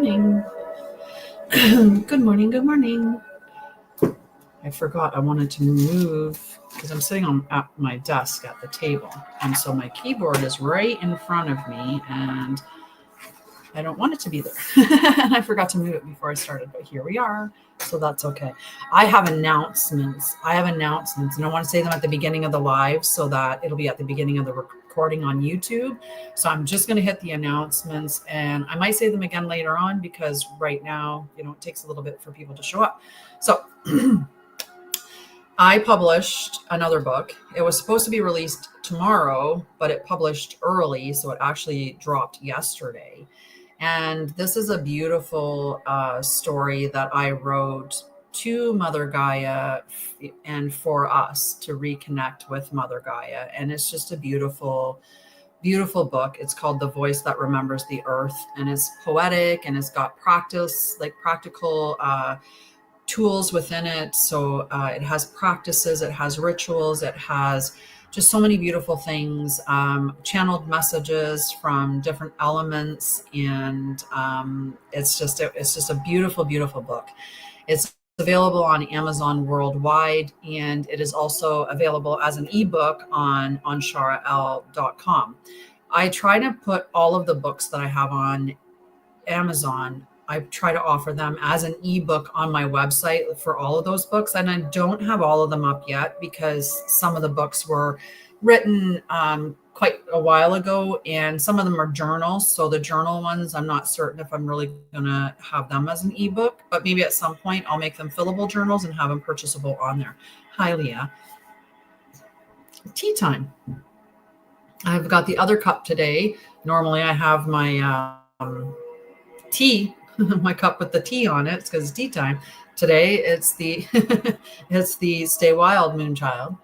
morning. Good morning. Good morning. I forgot I wanted to move because I'm sitting at my desk at the table. And so my keyboard is right in front of me and I don't want it to be there. And I forgot to move it before I started, but here we are. So that's okay. I have announcements. And I want to say them at the beginning of the live so that it'll be at the beginning of the recording on YouTube. So I'm just going to hit the announcements and I might say them again later on because right now, it takes a little bit for people to show up. So I published another book. It was supposed to be released tomorrow, but it published early. So it actually dropped yesterday. And this is a beautiful story that I wrote to Mother Gaia and for us to reconnect with Mother Gaia. And it's just a beautiful, beautiful book. It's called The Voice That Remembers the Earth. And it's poetic and it's got practical tools within it. So it has practices, it has rituals, it has just so many beautiful things, channeled messages from different elements. And it's just a beautiful, beautiful book. It's available on Amazon worldwide. And it is also available as an ebook on Anshara'El.com. I try to put all of the books that I have on Amazon, I try to offer them as an ebook on my website for all of those books. And I don't have all of them up yet because some of the books were written quite a while ago and some of them are journals. So the journal ones, I'm not certain if I'm really going to have them as an ebook, but maybe at some point I'll make them fillable journals and have them purchasable on there. Hi, Leah. Tea time. I've got the other cup today. Normally I have my tea, my cup with the tea on it. It's because it's tea time. Today it's the it's the Stay Wild Moonchild.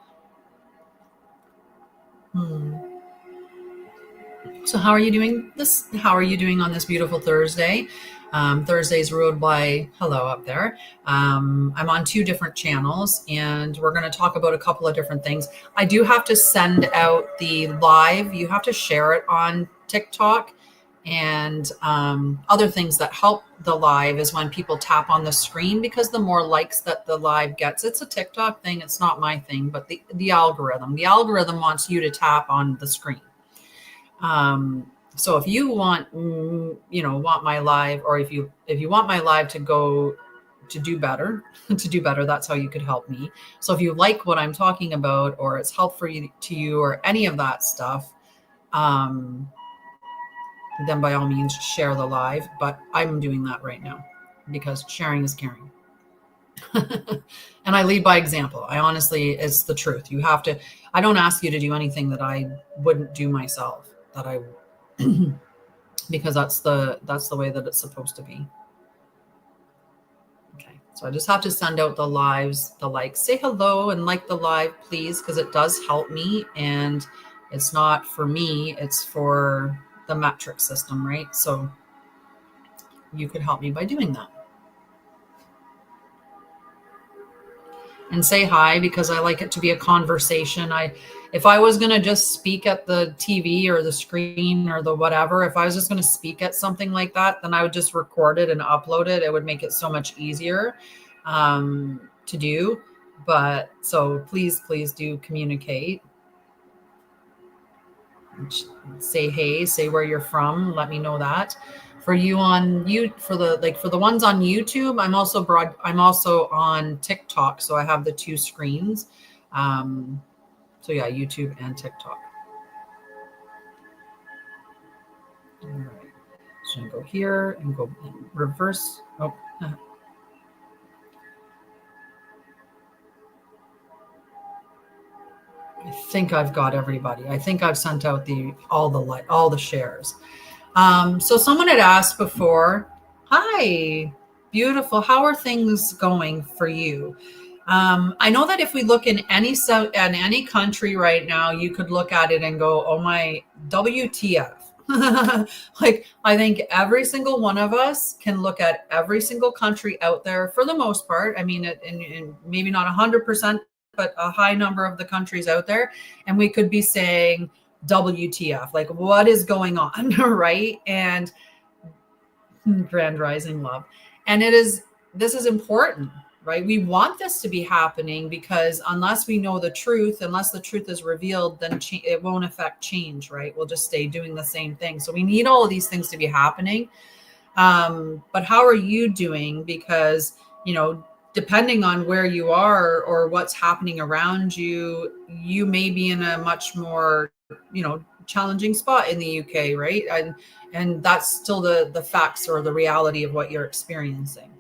So how are you doing How are you doing on this beautiful Thursday? Thursday's ruled by hello up there. I'm on 2 different channels and we're going to talk about a couple of different things. I do have to send out the live. You have to share it on TikTok. And other things that help the live is when people tap on the screen, because the more likes that the live gets, it's a TikTok thing. It's not my thing, but the algorithm wants you to tap on the screen. So if you want my live, or if you want my live to go to do better, that's how you could help me. So if you like what I'm talking about, or it's helpful to you, or any of that stuff, then by all means share the live. But I'm doing that right now because sharing is caring. And I lead by example. I honestly, it's the truth. I don't ask you to do anything that I wouldn't do myself, because that's the way that it's supposed to be. Okay. So I just have to send out the lives, the likes. Say hello and like the live, please, because it does help me. And it's not for me, it's for the metric system, right? So you could help me by doing that. And say hi, because I like it to be a conversation. If I was going to just speak at the TV or the screen or the whatever, if I was just going to speak at something like that, then I would just record it and upload it. It would make it so much easier to do. But so please do communicate. Say hey, say where you're from. Let me know that. For you for the ones on YouTube, I'm also on TikTok. So I have the 2 screens. So yeah, YouTube and TikTok. All right. So I'm gonna go here and go in reverse. Oh. I think I've got everybody. I think I've sent out all the shares. So someone had asked before, hi, beautiful. How are things going for you? I know that if we look in any country right now, you could look at it and go, oh my, WTF. Like, I think every single one of us can look at every single country out there for the most part. I mean, and maybe not 100%, but a high number of the countries out there. And we could be saying, WTF, like what is going on, right? And Grand rising love. And this is important, right? We want this to be happening because unless we know the truth, unless the truth is revealed, then it won't affect change, right? We'll just stay doing the same thing. So we need all of these things to be happening. But how are you doing? Because, depending on where you are or what's happening around you, you may be in a much more, challenging spot in the UK, right? And that's still the facts or the reality of what you're experiencing.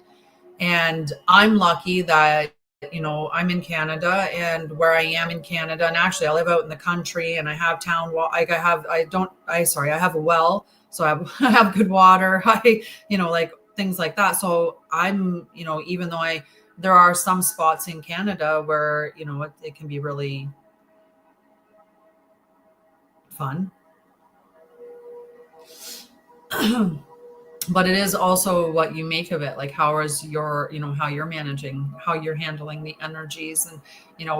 And I'm lucky that, I'm in Canada, and where I am in Canada, and actually I live out in the country, and I have I have a well, so I have good water. Like things like that. So I'm, even though there are some spots in Canada where, it can be really fun. But it is also what you make of it. Like, how is your, how you're managing, how you're handling the energies, and,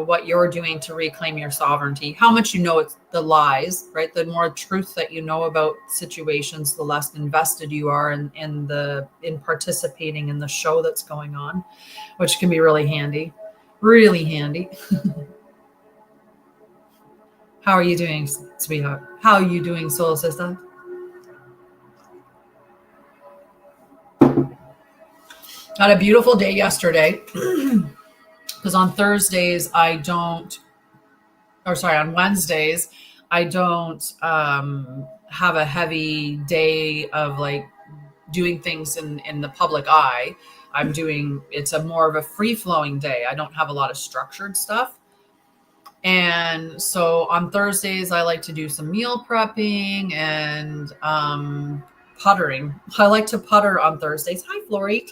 what you're doing to reclaim your sovereignty, how much it's the lies, right? The more truth that you know about situations, the less invested you are in participating in the show that's going on, which can be really handy, really handy. How are you doing, sweetheart? How are you doing, soul sister? Had a beautiful day yesterday because on Thursdays on Wednesdays, I don't have a heavy day of like doing things in the public eye. It's a more of a free flowing day. I don't have a lot of structured stuff. And so on Thursdays, I like to do some meal prepping and puttering. I like to putter on Thursdays. Hi, Flory.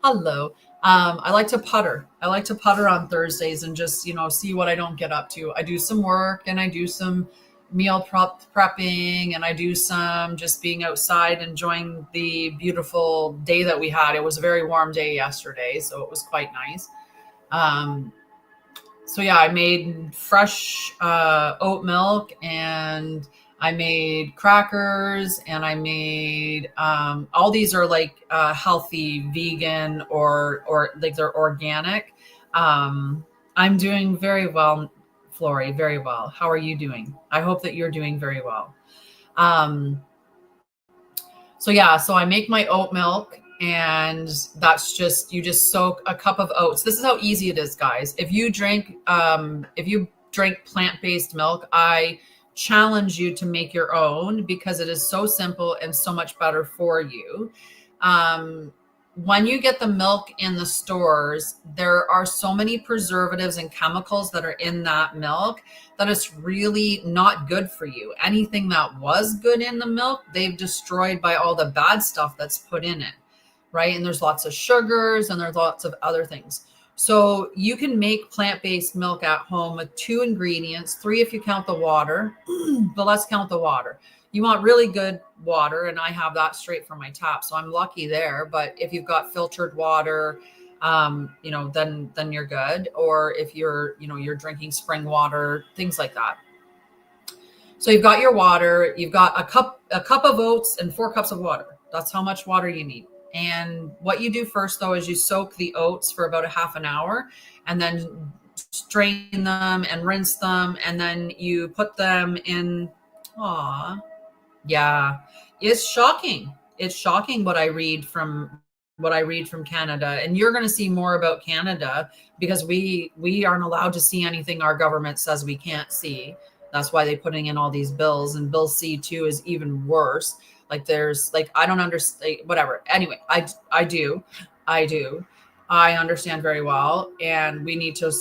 Hello. I like to putter. I like to putter on Thursdays and just, see what I don't get up to. I do some work, and I do some meal prepping, and I do some just being outside, enjoying the beautiful day that we had. It was a very warm day yesterday, so it was quite nice. So yeah, I made fresh oat milk, and I made crackers, and I made all these are like healthy vegan or like they're organic. I'm doing very well, Flory, very well. How are you doing? I hope that you're doing very well. So I make my oat milk, and that's just, you just soak a cup of oats. This is how easy it is, guys. If you drink plant-based milk, I challenge you to make your own because it is so simple and so much better for you. When you get the milk in the stores, there are so many preservatives and chemicals that are in that milk that it's really not good for you. Anything that was good in the milk, they've destroyed by all the bad stuff that's put in it, right? And there's lots of sugars, and there's lots of other things. So you can make plant-based milk at home with 2 ingredients, 3 if you count the water, but let's count the water. You want really good water, and I have that straight from my tap, so I'm lucky there. But if you've got filtered water, then you're good. Or if you're drinking spring water, things like that. So you've got your water, you've got a cup of oats and 4 cups of water. That's how much water you need. And what you do first, though, is you soak the oats for about a half an hour, and then strain them and rinse them, and then you put them in. Yeah, it's shocking. It's shocking what I read from Canada, and you're going to see more about Canada because we aren't allowed to see anything our government says we can't see. That's why they're putting in all these bills, and Bill C2 is even worse. Like there's like, I don't understand, whatever. Anyway, I do. I understand very well, and we need to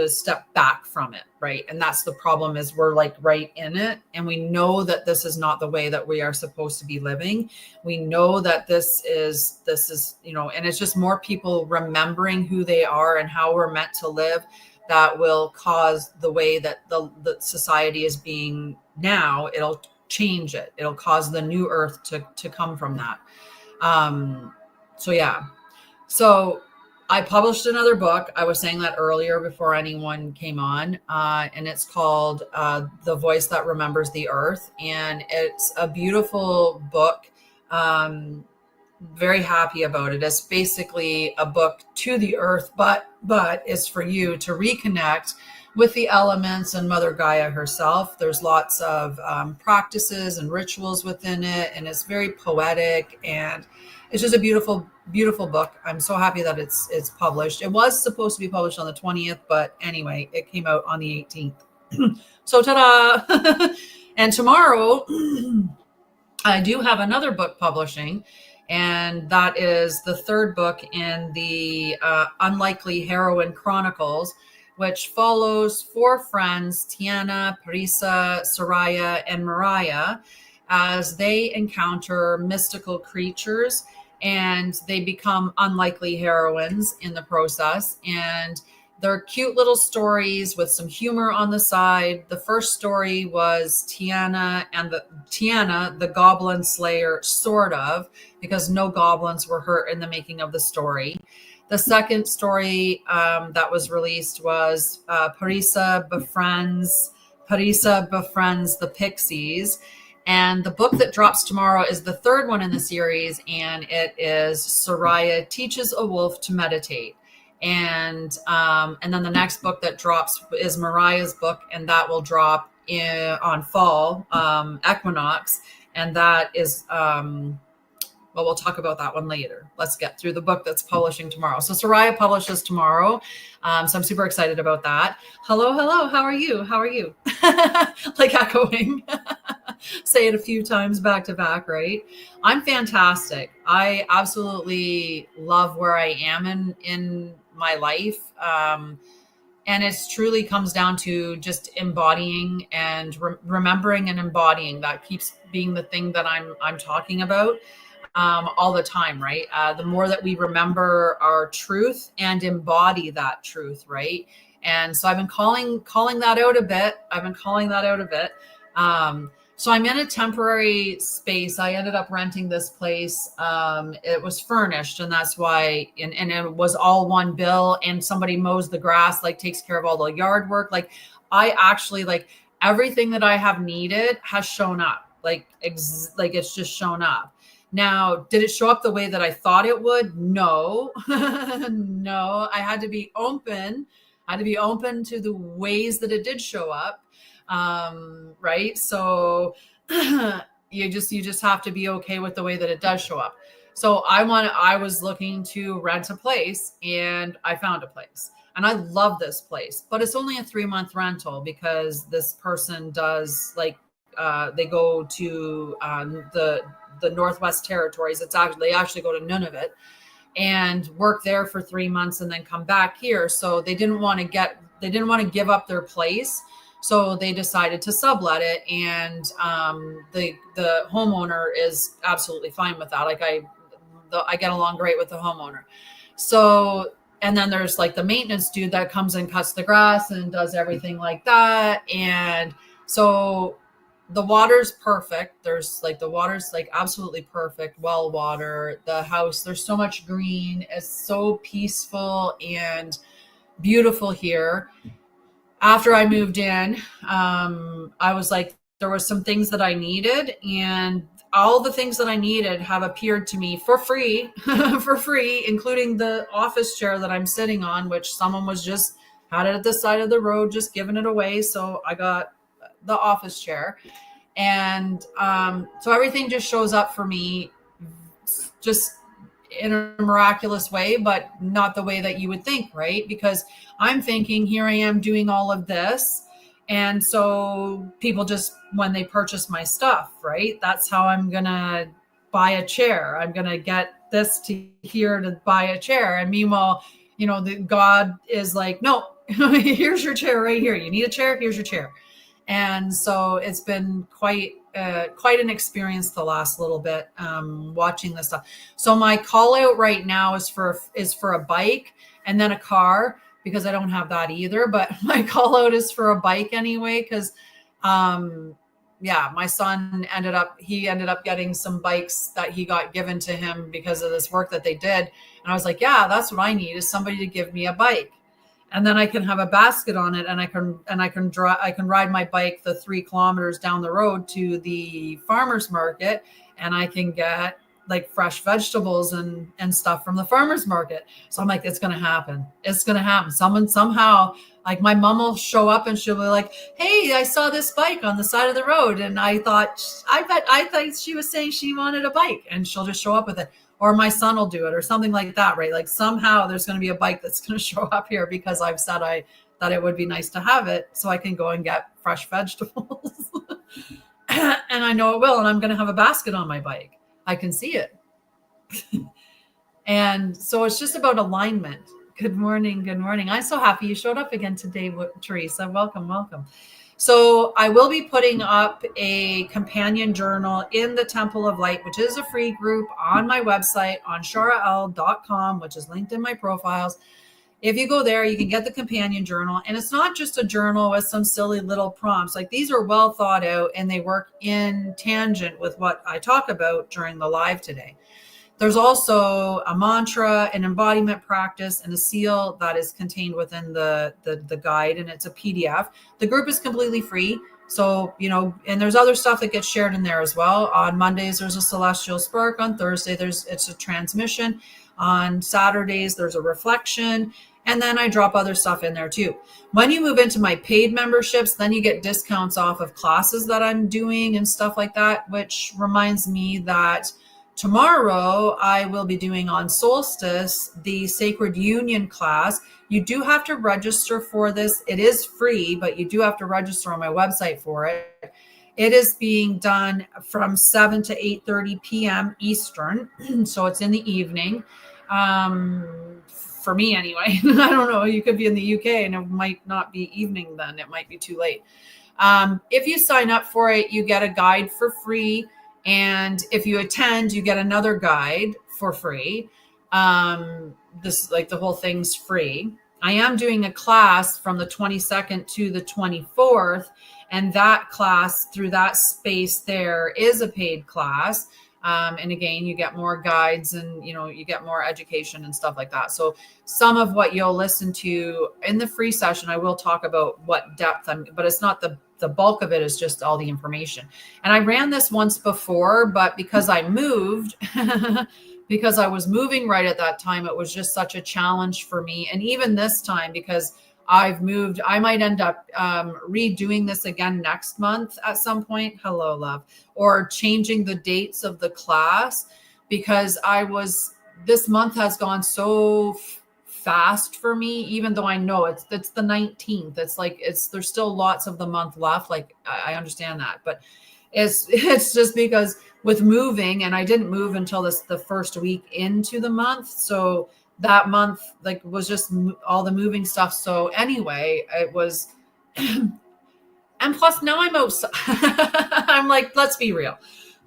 step back from it, right? And that's the problem, is we're like right in it, and we know that this is not the way that we are supposed to be living. We know that this is and it's just more people remembering who they are and how we're meant to live that will cause the way that the society is being now. It'll change it. It'll cause the new earth to come from that. So I published another book. I was saying that earlier before anyone came on, and it's called The Voice That Remembers the Earth. And it's a beautiful book Um, very happy about it. It's basically a book to the earth, but it's for you to reconnect with the elements and Mother Gaia herself. There's lots of practices and rituals within it, and it's very poetic, and it's just a beautiful, beautiful book. I'm so happy that it's published. It was supposed to be published on the 20th, but anyway, it came out on the 18th. So ta-da! And tomorrow, I do have another book publishing, and that is the third book in the Unlikely Heroine Chronicles, which follows four friends, Tiana, Parisa, Sha'Ryah, and Mariah, as they encounter mystical creatures, and they become unlikely heroines in the process. And they're cute little stories with some humor on the side. The first story was Tiana, the Goblin Slayer, sort of, because no goblins were hurt in the making of the story. The second story that was released was Parisa befriends the Pixies. And the book that drops tomorrow is the third one in the series, and it is Sha'Ryah Teaches a Wolf to Meditate. And then the next book that drops is Mariah's book, and that will drop on fall equinox, and that is well, we'll talk about that one later. Let's get through the book that's publishing tomorrow. So Sha'Ryah publishes tomorrow, so I'm super excited about that. Hello, how are you? Like echoing. Say it a few times back to back, right? I'm fantastic. I absolutely love where I am in my life. And it truly comes down to just embodying and remembering and embodying. That keeps being the thing that I'm talking about all the time, right? The more that we remember our truth and embody that truth, right? And so I've been calling that out a bit. So I'm in a temporary space. I ended up renting this place. It was furnished, and that's why, and it was all one bill, and somebody mows the grass, like takes care of all the yard work. Like I actually, like, everything that I have needed has shown up. Like it's just shown up. Now, did it show up the way that I thought it would? No, no, I had to be open. To the ways that it did show up. Right. So you just have to be okay with the way that it does show up. So I was looking to rent a place, and I found a place, and I love this place, but it's only a 3-month rental because this person does, like, they go to the Northwest Territories. They actually go to Nunavut and work there for 3 months and then come back here. So they didn't want to give up their place. So they decided to sublet it, and the homeowner is absolutely fine with that. Like I get along great with the homeowner. So, and then there's like the maintenance dude that comes and cuts the grass and does everything like that. And so the water's perfect. The water's like absolutely perfect. Well water, the house, there's so much green. It's so peaceful and beautiful here. After I moved in, I was like, there were some things that I needed, and all the things that I needed have appeared to me for free, including the office chair that I'm sitting on, which someone was just had it at the side of the road, just giving it away. So I got the office chair, and so everything just shows up for me, just in a miraculous way, but not the way that you would think, right? Because I'm thinking, here I am doing all of this. And so people just, when they purchase my stuff, right? That's how I'm going to buy a chair. I'm going to get this to here to buy a chair. And meanwhile, God is like, no, here's your chair right here. You need a chair? Here's your chair. And so it's been quite an experience the last little bit, watching this stuff. So my call out right now is for a bike and then a car, because I don't have that either. But my call out is for a bike anyway, because my son ended up getting some bikes that he got given to him because of this work that they did. And I was like, yeah, that's what I need, is somebody to give me a bike. and then I can have a basket on it, and I can ride my bike the 3 kilometers down the road to the farmer's market, and I can get like fresh vegetables and stuff from the farmer's market. So I'm like, it's gonna happen. It's gonna happen. Someone somehow, like my mom will show up and she'll be like, hey, I saw this bike on the side of the road, and I thought she was saying she wanted a bike, and she'll just show up with it. Or my son will do it, or something like that, right? Like somehow there's going to be a bike that's going to show up here because I've said that it would be nice to have it, so I can go and get fresh vegetables. And I know it will, and I'm going to have a basket on my bike. I can see it. And so it's just about alignment. Good morning. Good morning. I'm so happy you showed up again today, Teresa. Welcome, welcome. So I will be putting up a companion journal in the Temple of Light, which is a free group on my website, Anshara'El.com, which is linked in my profiles. If you go there, you can get the companion journal. And it's not just a journal with some silly little prompts. Like, these are well thought out, and they work in tangent with what I talk about during the live today. There's also a mantra, an embodiment practice, and a seal that is contained within the guide, and it's a PDF. The group is completely free. So, and there's other stuff that gets shared in there as well. On Mondays, there's a celestial spark. On Thursday, it's a transmission. On Saturdays, there's a reflection. And then I drop other stuff in there too. When you move into my paid memberships, then you get discounts off of classes that I'm doing and stuff like that, which reminds me that tomorrow, I will be doing on solstice, the Sacred Union class. You do have to register for this. It is free, but you do have to register on my website for it. It is being done from 7 to 8:30 p.m. Eastern. So it's in the evening. For me anyway. I don't know. You could be in the UK and it might not be evening then. It might be too late. If you sign up for it, you get a guide for free. And if you attend, you get another guide for free. The whole thing's free. I am doing a class from the 22nd to the 24th. And that class, through that space there, is a paid class. And again, you get more guides and, you get more education and stuff like that. So some of what you'll listen to in the free session, I will talk about what depth but it's not the bulk of it is just all the information. And I ran this once before, but because I moved, because I was moving right at that time, it was just such a challenge for me. And even this time, because I've moved, I might end up redoing this again next month at some point. Hello, love. Or changing the dates of the class, because this month has gone so fast for me, even though I know it's the 19th. It's like, there's still lots of the month left. Like, I understand that, but it's just because with moving, and I didn't move until the first week into the month. So that month was just all the moving stuff. So anyway, it was, and plus now I'm outside. I'm like, let's be real.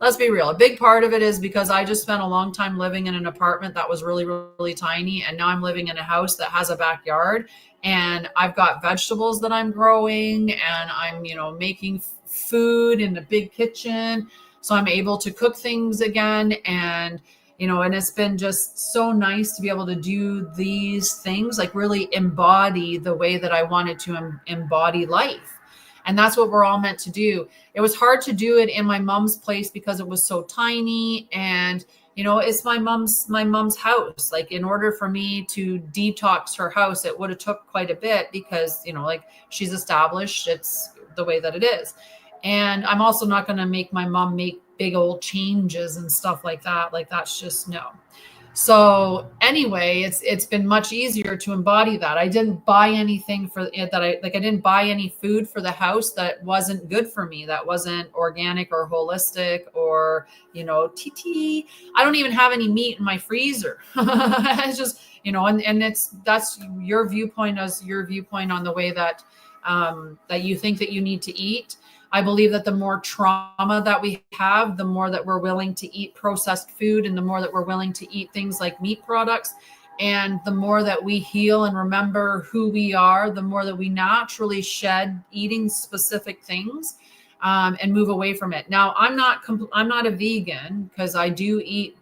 A big part of it is because I just spent a long time living in an apartment that was really, really tiny. And now I'm living in a house that has a backyard, and I've got vegetables that I'm growing, and I'm, making food in a big kitchen. So I'm able to cook things again. And and it's been just so nice to be able to do these things, like really embody the way that I wanted to embody life. And that's what we're all meant to do. It was hard to do it in my mom's place because it was so tiny. And, it's my mom's house. Like, in order for me to detox her house, it would have took quite a bit because, she's established. It's the way that it is. And I'm also not going to make my mom make big old changes and stuff like that. Like, that's just no. So anyway, it's been much easier to embody that. I didn't buy anything for it I didn't buy any food for the house that wasn't good for me, that wasn't organic or holistic or, TT. I don't even have any meat in my freezer. It's just, and that's your viewpoint as your viewpoint on the way that you think that you need to eat. I believe that the more trauma that we have, the more that we're willing to eat processed food, and the more that we're willing to eat things like meat products, and the more that we heal and remember who we are, the more that we naturally shed eating specific things and move away from it. Now, I'm not a vegan, because I do eat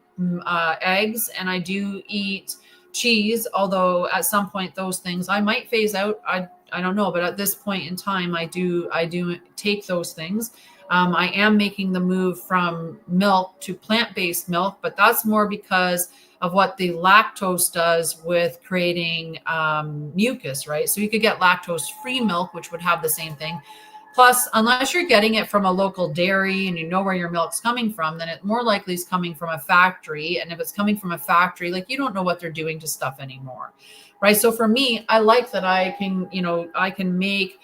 eggs, and I do eat cheese, although at some point those things I might phase out. I don't know, but at this point in time, I do take those things. I am making the move from milk to plant-based milk, but that's more because of what the lactose does with creating mucus, right? So you could get lactose-free milk, which would have the same thing. Plus, unless you're getting it from a local dairy and you know where your milk's coming from, then it more likely is coming from a factory. And if it's coming from a factory, like, you don't know what they're doing to stuff anymore, right? So for me, I like that I can make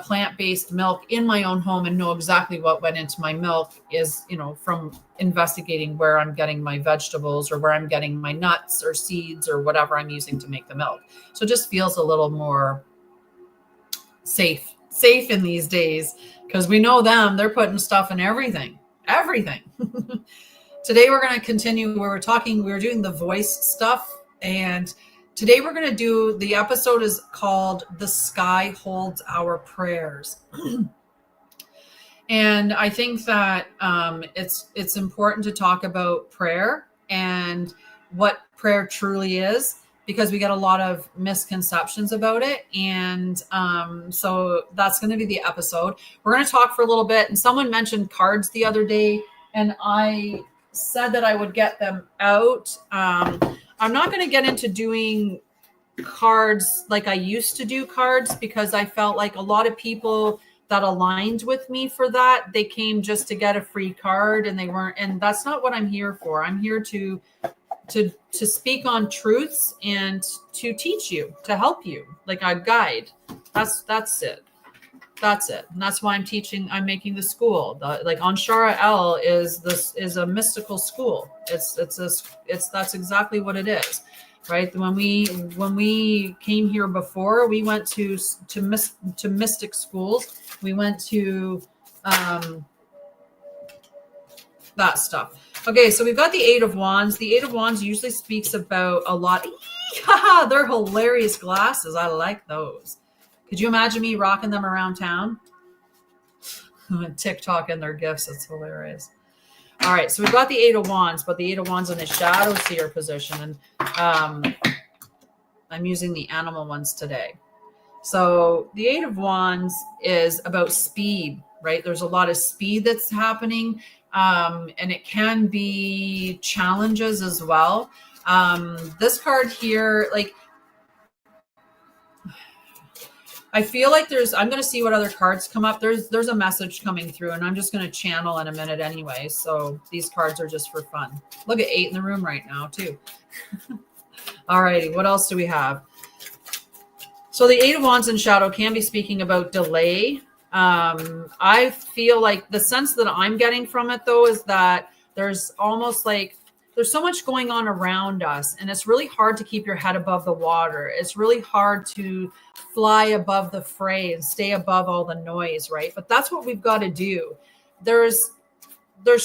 plant-based milk in my own home and know exactly what went into my milk is, from investigating where I'm getting my vegetables or where I'm getting my nuts or seeds or whatever I'm using to make the milk. So it just feels a little more safe in these days, because we know they're putting stuff in everything. Today we're going to continue where we're doing the voice stuff, and today we're going to do, the episode is called The Sky Holds Our Prayers. And I think that it's important to talk about prayer and what prayer truly is, because we get a lot of misconceptions about it. And so that's going to be the episode. We're going to talk for a little bit. And someone mentioned cards the other day, and I said that I would get them out. I'm not going to get into doing cards like I used to do cards, because I felt like a lot of people that aligned with me for that, they came just to get a free card, and they weren't, and that's not what I'm here for. I'm here to speak on truths and to teach you, to help you, like a guide. That's it. And that's why I'm making the school. Like Anshara'El is a mystical school. That's exactly what it is, right? When we came here before, we went to mystic schools. We went to that stuff. Okay, so we've got the Eight of Wands. The Eight of Wands usually speaks about a lot. They're hilarious glasses. I like those. Could you imagine me rocking them around town? TikTok and their gifts. It's hilarious. All right, so we've got the Eight of Wands, but the Eight of Wands in the shadow seer position. And I'm using the animal ones today. So the Eight of Wands is about speed, right? There's a lot of speed that's happening. And it can be challenges as well. This card here, like, I feel like I'm going to see what other cards come up. There's a message coming through, and I'm just going to channel in a minute anyway. So these cards are just for fun. Look at 8 in the room right now too. All righty. What else do we have? So the Eight of Wands in shadow can be speaking about delay. I feel like the sense that I'm getting from it, though, is that there's almost like there's so much going on around us, and it's really hard to keep your head above the water. It's really hard to fly above the fray and stay above all the noise, right? But that's what we've got to do. There's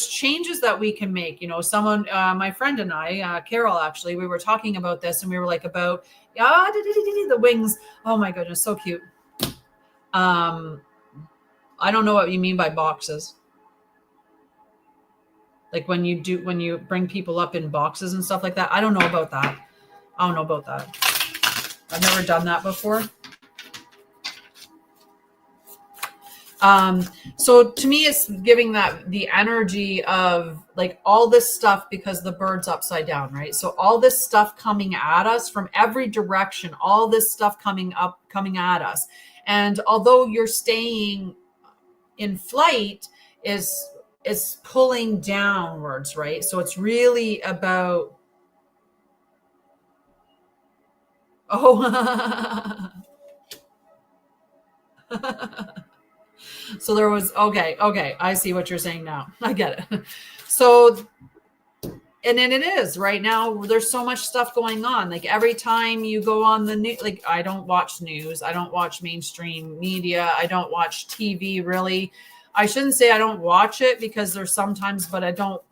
changes that we can make. Someone, my friend and I, Carol, actually, we were talking about this, and we were like about the wings. Oh my goodness, so cute. I don't know what you mean by boxes. Like when you bring people up in boxes and stuff like that. I don't know about that. I've never done that before. So to me, it's giving that the energy of like all this stuff, because the bird's upside down, right? So all this stuff coming at us from every direction, all this stuff coming at us. And although you're staying in flight, is pulling downwards, right? So it's really about, so there was, okay, I see what you're saying now. I get it. So, and then it is right now, there's so much stuff going on. Like every time you go on the news, like I don't watch news. I don't watch mainstream media. I don't watch TV really. I shouldn't say I don't watch it, because there's sometimes, but I don't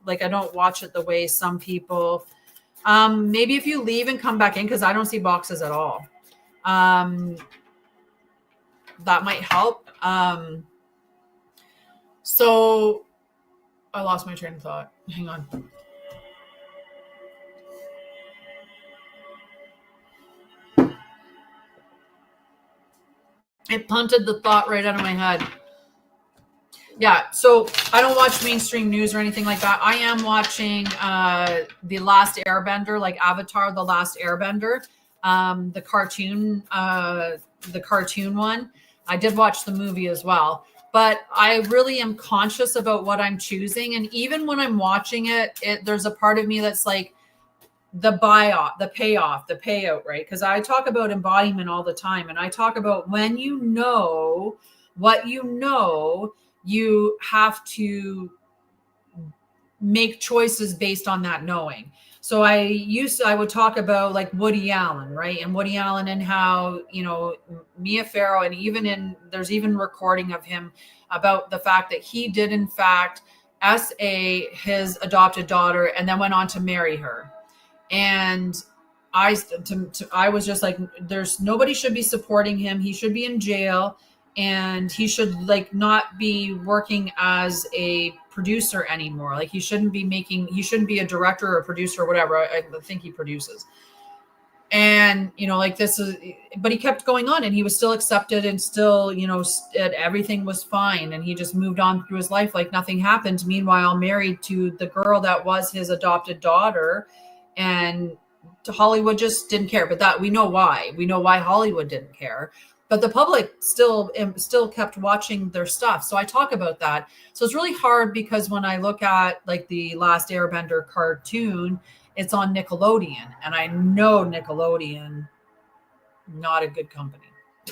watch it the way some people. Maybe if you leave and come back in, because I don't see boxes at all. That might help. So I lost my train of thought. Hang on. It punted the thought right out of my head. Yeah, so I don't watch mainstream news or anything like that. I am watching The Last Airbender, like Avatar, The Last Airbender, the cartoon one. I did watch the movie as well, but I really am conscious about what I'm choosing. And even when I'm watching it, there's a part of me that's like, the buy-off, the payoff, the payout, right? Because I talk about embodiment all the time, and I talk about when you know what you know, you have to make choices based on that knowing. So I would talk about like Woody Allen, right? And Woody Allen and how, Mia Farrow, and there's even recording of him about the fact that he did in fact his adopted daughter and then went on to marry her. And I was just like, there's nobody should be supporting him. He should be in jail, and he should like not be working as a producer anymore. Like he shouldn't be a director or a producer or whatever. I think he produces. And, like this is, but he kept going on and he was still accepted and still, everything was fine. And he just moved on through his life like nothing happened. Meanwhile, married to the girl that was his adopted daughter, and Hollywood just didn't care. But that we know why. We know why Hollywood didn't care. But the public still kept watching their stuff. So I talk about that. So it's really hard because when I look at like the Last Airbender cartoon, it's on Nickelodeon, and I know Nickelodeon, not a good company,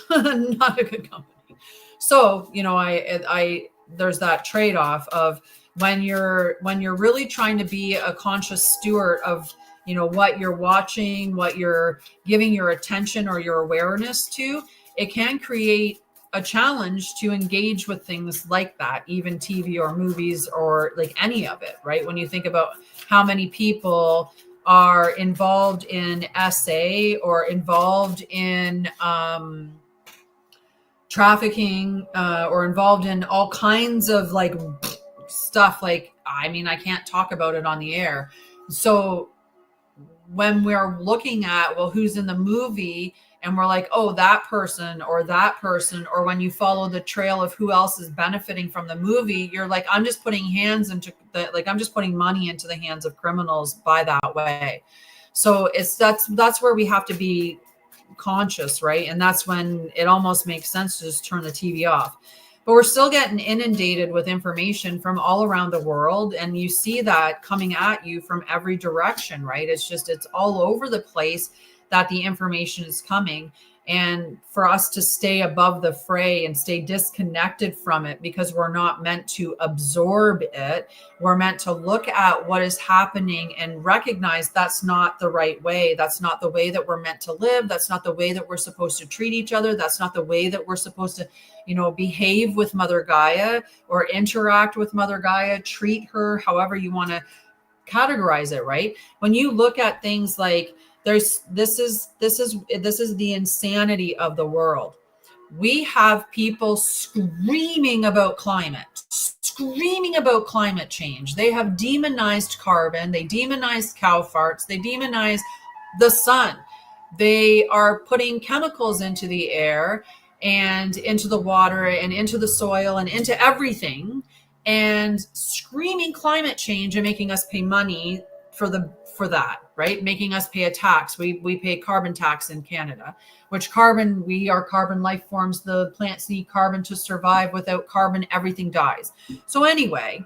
not a good company. So, I there's that trade-off of when you're really trying to be a conscious steward of, what you're watching, what you're giving your attention or your awareness to, it can create a challenge to engage with things like that, even TV or movies or like any of it, right? When you think about how many people are involved in SA or involved in trafficking or involved in all kinds of like stuff, like, I mean, I can't talk about it on the air. So when we're looking at, well, who's in the movie, and we're like, oh, that person, or when you follow the trail of who else is benefiting from the movie, you're like, I'm just putting I'm just putting money into the hands of criminals by that way. So that's where we have to be conscious, right? And that's when it almost makes sense to just turn the TV off. But we're still getting inundated with information from all around the world. And you see that coming at you from every direction, right? It's all over the place that the information is coming. And for us to stay above the fray and stay disconnected from it, because we're not meant to absorb it. We're meant to look at what is happening and recognize that's not the right way. That's not the way that we're meant to live. That's not the way that we're supposed to treat each other. That's not the way that we're supposed to, behave with Mother Gaia or interact with Mother Gaia, treat her however you want to categorize it, right? When you look at things like this is the insanity of the world. We have people screaming about climate change. They have demonized carbon. They demonized cow farts. They demonize the sun. They are putting chemicals into the air and into the water and into the soil and into everything, and screaming climate change and making us pay money for that, right? Making us pay a tax. We pay carbon tax in Canada, which we are carbon life forms. The plants need carbon to survive. Without carbon, everything dies. So anyway,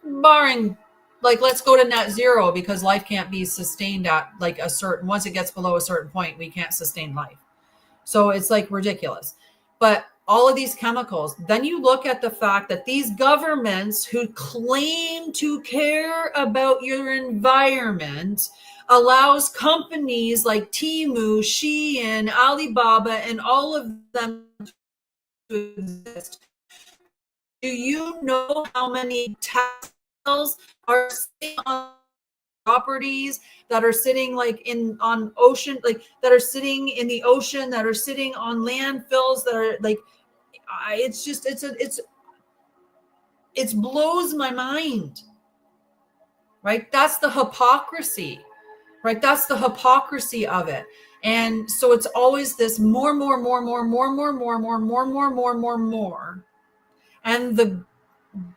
barring, like, let's go to net zero, because life can't be sustained at like once it gets below a certain point, we can't sustain life. So it's like ridiculous. But all of these chemicals, then you look at the fact that these governments who claim to care about your environment allows companies like Temu, Shein, Alibaba, and all of them to exist. Do you know how many tax bills are sitting on properties that are sitting like on ocean, like that are sitting in the ocean, that are sitting on landfills, that are like, it blows my mind, right? That's the hypocrisy. right? That's the hypocrisy of it. And so it's always this more. And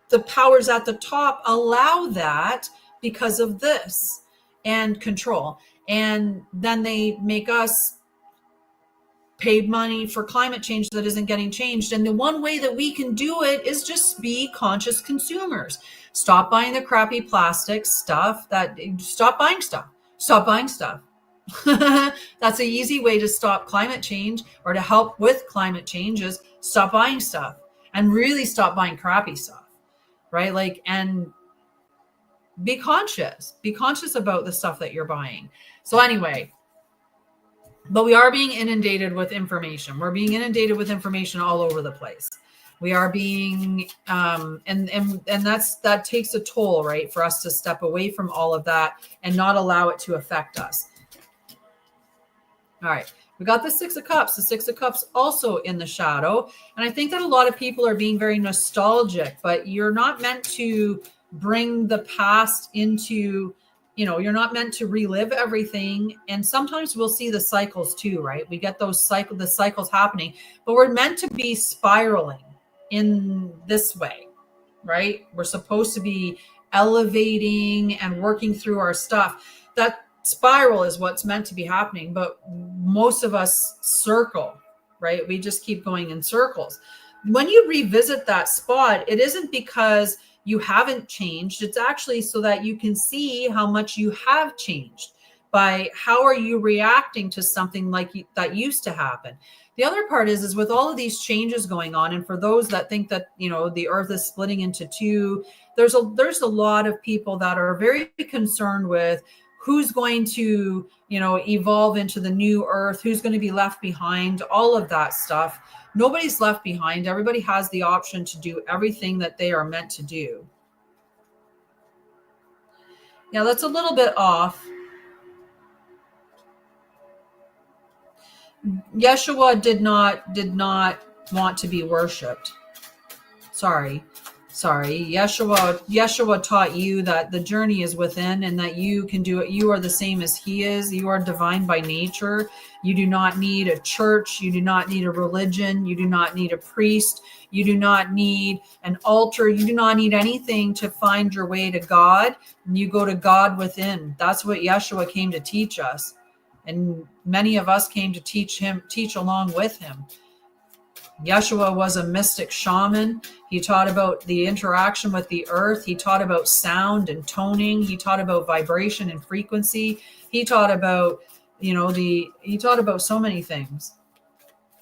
the powers at the top allow that because of this and control. And then they make us pay money for climate change that isn't getting changed. And the one way that we can do it is just be conscious consumers. Stop buying the crappy plastic stuff. Stop buying stuff. That's an easy way to stop climate change, or to help with climate change, is stop buying stuff, and really stop buying crappy stuff, right? Like, and be conscious about the stuff that you're buying. So anyway, but we are being inundated with information. We're being inundated with information all over the place. We are being, and that takes a toll, right? For us to step away from all of that and not allow it to affect us. All right. We got the Six of Cups. The Six of Cups also in the shadow. And I think that a lot of people are being very nostalgic, but you're not meant to bring the past into, you're not meant to relive everything. And sometimes we'll see the cycles too, right? We get the cycles happening, but we're meant to be spiraling in this way, right? We're supposed to be elevating and working through our stuff. That spiral is what's meant to be happening, but most of us circle, right? We just keep going in circles. When you revisit that spot, it isn't because you haven't changed. It's actually so that you can see how much you have changed by how are you reacting to something that used to happen. The other part is with all of these changes going on, and for those that think that, the earth is splitting into two, there's a lot of people that are very concerned with who's going to, evolve into the new earth, who's going to be left behind, all of that stuff. Nobody's left behind. Everybody has the option to do everything that they are meant to do. Yeah, that's a little bit off. Yeshua did not want to be worshipped. Sorry. Yeshua taught you that the journey is within and that you can do it. You are the same as he is. You are divine by nature. You do not need a church. You do not need a religion. You do not need a priest. You do not need an altar. You do not need anything to find your way to God. You go to God within. That's what Yeshua came to teach us. And many of us came to teach along with him. Yeshua was a mystic shaman. He taught about the interaction with the earth. He taught about sound and toning. He taught about vibration and frequency. He taught about, he taught about so many things.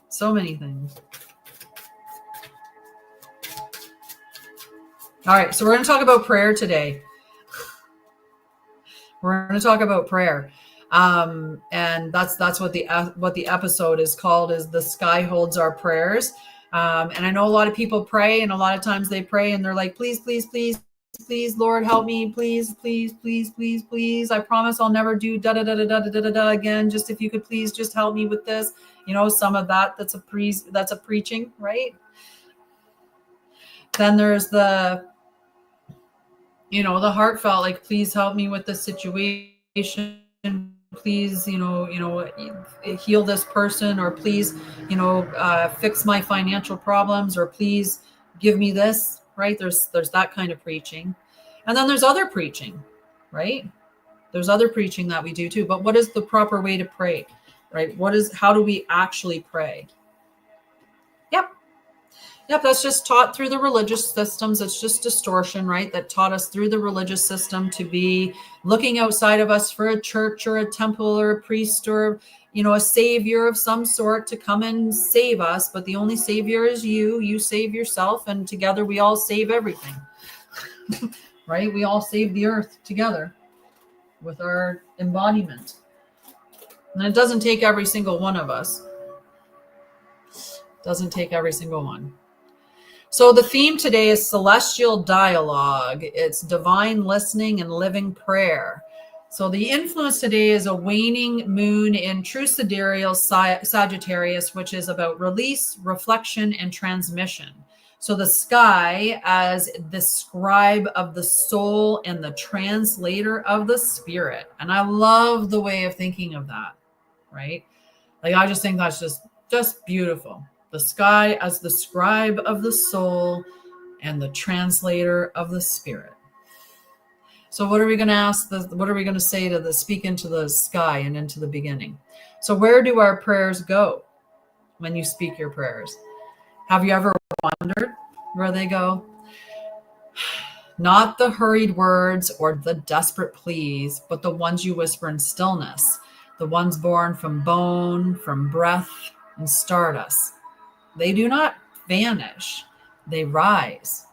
So many things. All right, so we're going to talk about prayer today. We're going to talk about prayer. And that's what the episode is called, is The Sky Holds Our Prayers. And I know a lot of people pray, and a lot of times they pray and they're like, please, Lord, help me. Please. I promise I'll never do again. Just if you could please just help me with this. Some of that's a preaching, right? Then there's the heartfelt, like, please help me with the situation. Please, heal this person, or please, fix my financial problems, or please give me this, right? There's that kind of preaching. And then there's other preaching, right? There's other preaching that we do too. But what is the proper way to pray, right? How do we actually pray? Yep, that's just taught through the religious systems. It's just distortion, right? That taught us through the religious system to be looking outside of us for a church or a temple or a priest or, a savior of some sort to come and save us. But the only savior is you. You save yourself, and together we all save everything, right? We all save the earth together with our embodiment. And it doesn't take every single one of us. Doesn't take every single one. So the theme today is celestial dialogue. It's divine listening and living prayer. So the influence today is a waning moon in true sidereal Sagittarius, which is about release, reflection, and transmission. So the sky as the scribe of the soul and the translator of the spirit. And I love the way of thinking of that, right? Like, I just think that's just beautiful. The sky as the scribe of the soul and the translator of the spirit. So what are we going to ask? What are we going to say to speak into the sky and into the beginning? So where do our prayers go when you speak your prayers? Have you ever wondered where they go? Not the hurried words or the desperate pleas, but the ones you whisper in stillness, the ones born from bone, from breath and stardust. They do not vanish, they rise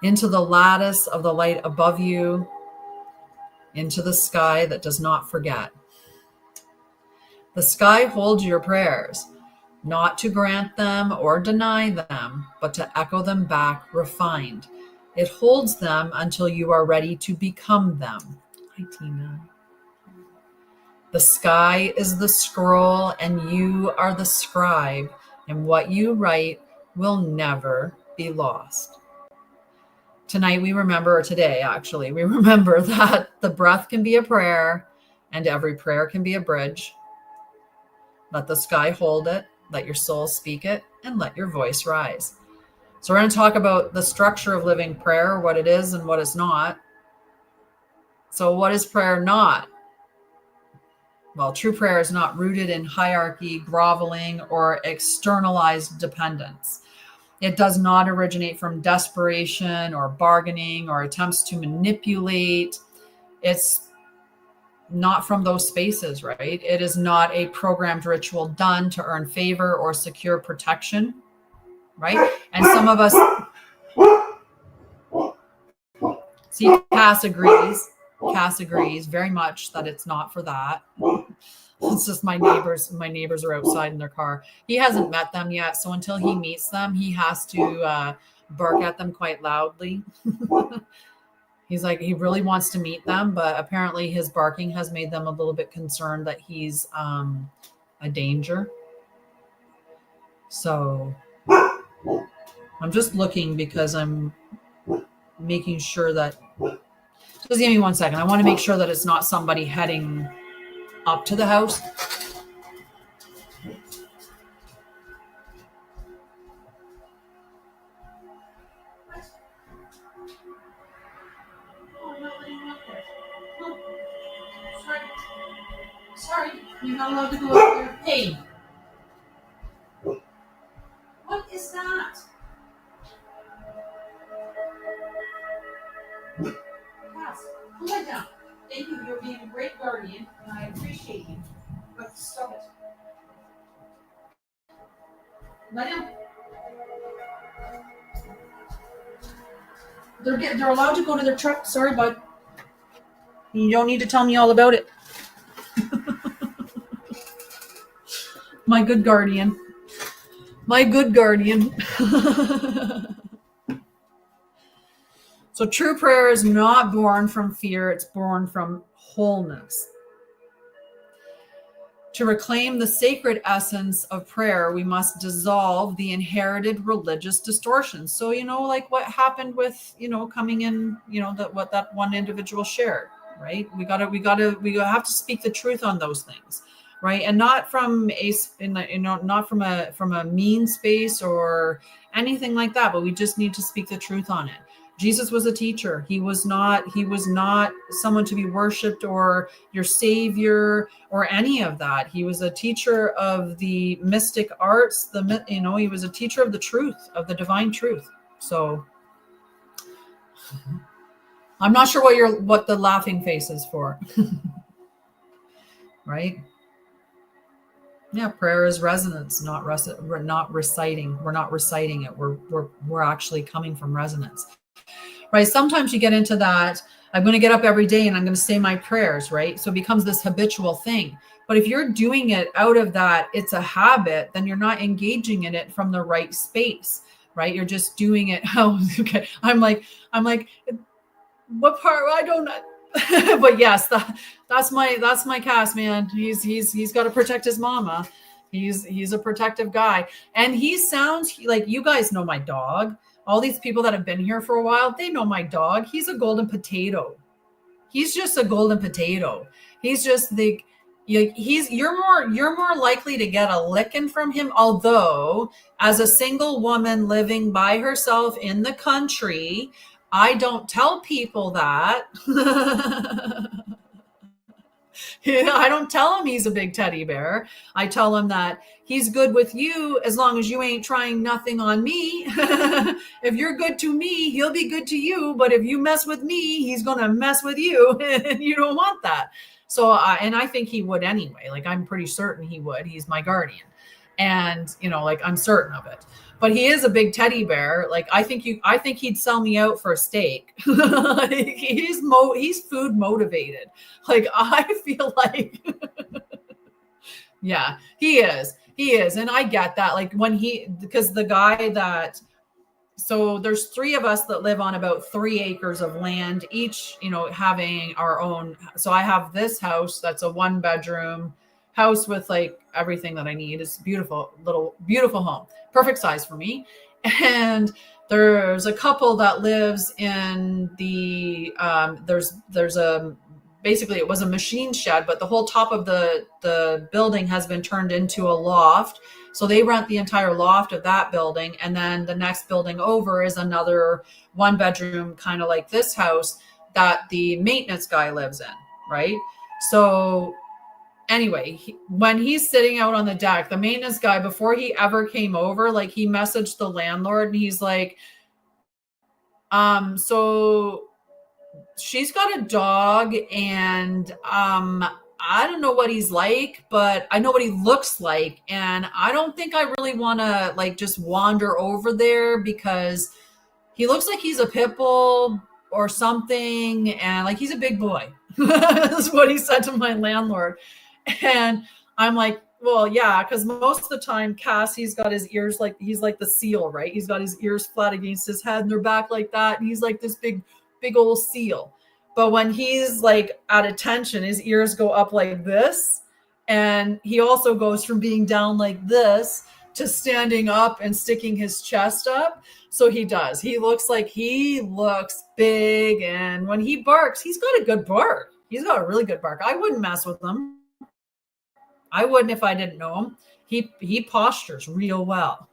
into the lattice of the light above you, into the sky that does not forget. The sky holds your prayers, not to grant them or deny them, but to echo them back refined. It holds them until you are ready to become them. Hi, Tina. The sky is the scroll and you are the scribe, and what you write will never be lost. Tonight we remember, or today actually, we remember that the breath can be a prayer and every prayer can be a bridge. Let the sky hold it, let your soul speak it, and let your voice rise. So we're going to talk about the structure of living prayer, what it is and what it's not. So what is prayer not? Well, true prayer is not rooted in hierarchy, groveling, or externalized dependence. It does not originate from desperation or bargaining or attempts to manipulate. It's not from those spaces, right? It is not a programmed ritual done to earn favor or secure protection, right? And some of us, see, Cass agrees very much that it's not for that. It's just my neighbors are outside in their car. He hasn't met them yet, so until he meets them, he has to bark at them quite loudly. He's like, he really wants to meet them, but apparently his barking has made them a little bit concerned that he's a danger. So I'm just looking because I'm making sure that, just give me 1 second. I want to make sure that it's not somebody heading up to the house. Sorry, you're not allowed to go up there. Hey, what is that? Cass, put that down. Thank you. You're being a great guardian, and I appreciate you. But stop it. Lie down. They're allowed to go to their truck. Sorry, bud. You don't need to tell me all about it. My good guardian. My good guardian. So true prayer is not born from fear. It's born from wholeness. To reclaim the sacred essence of prayer, we must dissolve the inherited religious distortions. So, like what happened with, coming in, what that one individual shared, right? We have to speak the truth on those things, right? And not from not from a mean space or anything like that, but we just need to speak the truth on it. Jesus was a teacher. He was not someone to be worshipped or your savior or any of that. He was a teacher of the mystic arts. He was a teacher of the truth, of the divine truth. So I'm not sure what the laughing face is for. Right? Yeah, prayer is resonance, not reciting. We're not reciting it. We're actually coming from resonance. Right? Sometimes you get into that, I'm going to get up every day and I'm going to say my prayers, right? So it becomes this habitual thing. But if you're doing it out of that, it's a habit, then you're not engaging in it from the right space, right? You're just doing it. Oh, okay. I'm like, what part? I don't know. But yes, that's my Cass, man. He's got to protect his mama. He's a protective guy. And he sounds like, you guys know my dog. All these people that have been here for a while, they know my dog. He's a golden potato. He's just a golden potato. He's just the you're more likely to get a licking from him. Although, as a single woman living by herself in the country, I don't tell people that. I don't tell him he's a big teddy bear. I tell him that he's good with you as long as you ain't trying nothing on me. If you're good to me, he'll be good to you. But if you mess with me, he's going to mess with you. And you don't want that. So, and I think he would anyway. Like, I'm pretty certain he would. He's my guardian. And, like, I'm certain of it. But he is a big teddy bear. Like, I think he'd sell me out for a steak. He's food motivated. Like, I feel like, yeah, he is. And I get that. Like, because the guy so there's 3 of us that live on about 3 acres of land, each, having our own. So I have this house that's a 1-bedroom house with like everything that I need. It's beautiful home, perfect size for me. And there's a couple that lives in the there's a basically it was a machine shed, but the whole top of the building has been turned into a loft. So they rent the entire loft of that building. And then the next building over is another 1-bedroom, kind of like this house, that the maintenance guy lives in, right? So anyway, when he's sitting out on the deck, the maintenance guy, before he ever came over, like, he messaged the landlord and he's like, so she's got a dog and I don't know what he's like, but I know what he looks like. And I don't think I really want to like just wander over there because he looks like he's a pit bull or something. And like, he's a big boy. That's what he said to my landlord. And I'm like, well, yeah, because most of the time, Cass, he's got his ears like, he's like the seal, right? He's got his ears flat against his head and they're back like that. And he's like this big old seal. But when he's like at attention, his ears go up like this. And he also goes from being down like this to standing up and sticking his chest up. So he does. He looks big. And when he barks, he's got a good bark. He's got a really good bark. I wouldn't mess with him. I wouldn't if I didn't know him. He postures real well.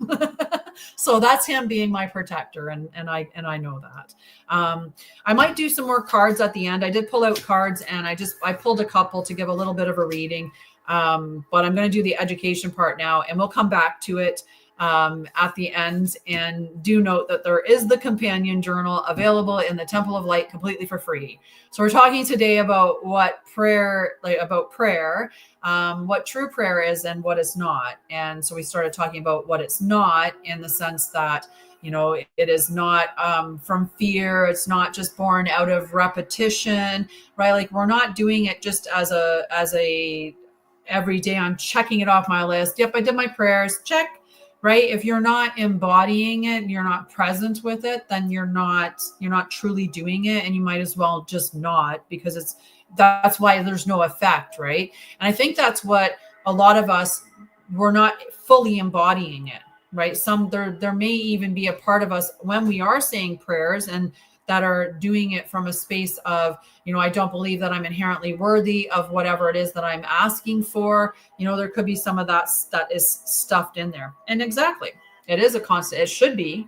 So that's him being my protector. And I know that. I might do some more cards at the end. I did pull out cards and I pulled a couple to give a little bit of a reading. But I'm going to do the education part now and we'll come back to it at the end. And do note that there is the companion journal available in the Temple of Light completely for free. So we're talking today about what prayer, what true prayer is and what it's not. And so we started talking about what it's not, in the sense that, it is not from fear. It's not just born out of repetition, right? Like, we're not doing it just as a every day I'm checking it off my list. Yep, I did my prayers, check. Right? If you're not embodying it and you're not present with it, then you're not truly doing it. And you might as well just not, because that's why there's no effect. Right. And I think that's what a lot of us, we're not fully embodying it. Right. There may even be a part of us when we are saying prayers and that are doing it from a space of, I don't believe that I'm inherently worthy of whatever it is that I'm asking for. There could be some of that is stuffed in there. And exactly, it is a constant. It should be.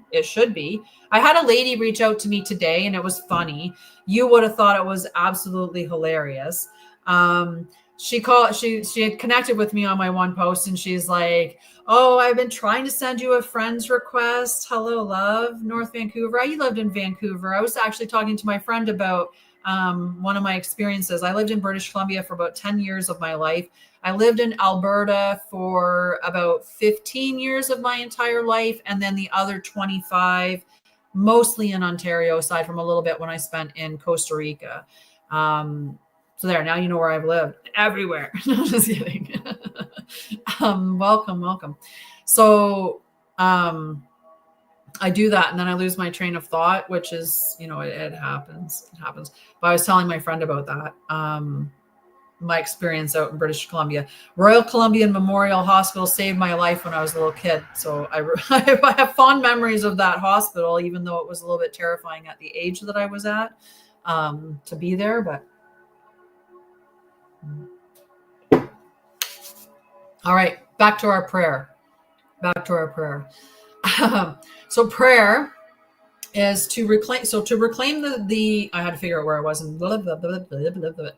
I had a lady reach out to me today and it was funny. You would have thought it was absolutely hilarious. She had connected with me on my one post and she's like, oh, I've been trying to send you a friend's request. Hello, love, North Vancouver. I lived in Vancouver. I was actually talking to my friend about one of my experiences. I lived in British Columbia for about 10 years of my life. I lived in Alberta for about 15 years of my entire life. And then the other 25, mostly in Ontario, aside from a little bit when I spent in Costa Rica. So there, now you know where I've lived. Everywhere. Just kidding. Welcome. So I do that and then I lose my train of thought, which is, it happens. But I was telling my friend about that. my experience out in British Columbia. Royal Columbian Memorial Hospital saved my life when I was a little kid. So I have fond memories of that hospital, even though it was a little bit terrifying at the age that I was at, to be there. But all right, back to our prayer. So prayer is to reclaim. So to reclaim the I had to figure out where I was and blah, blah, blah, blah, blah, blah.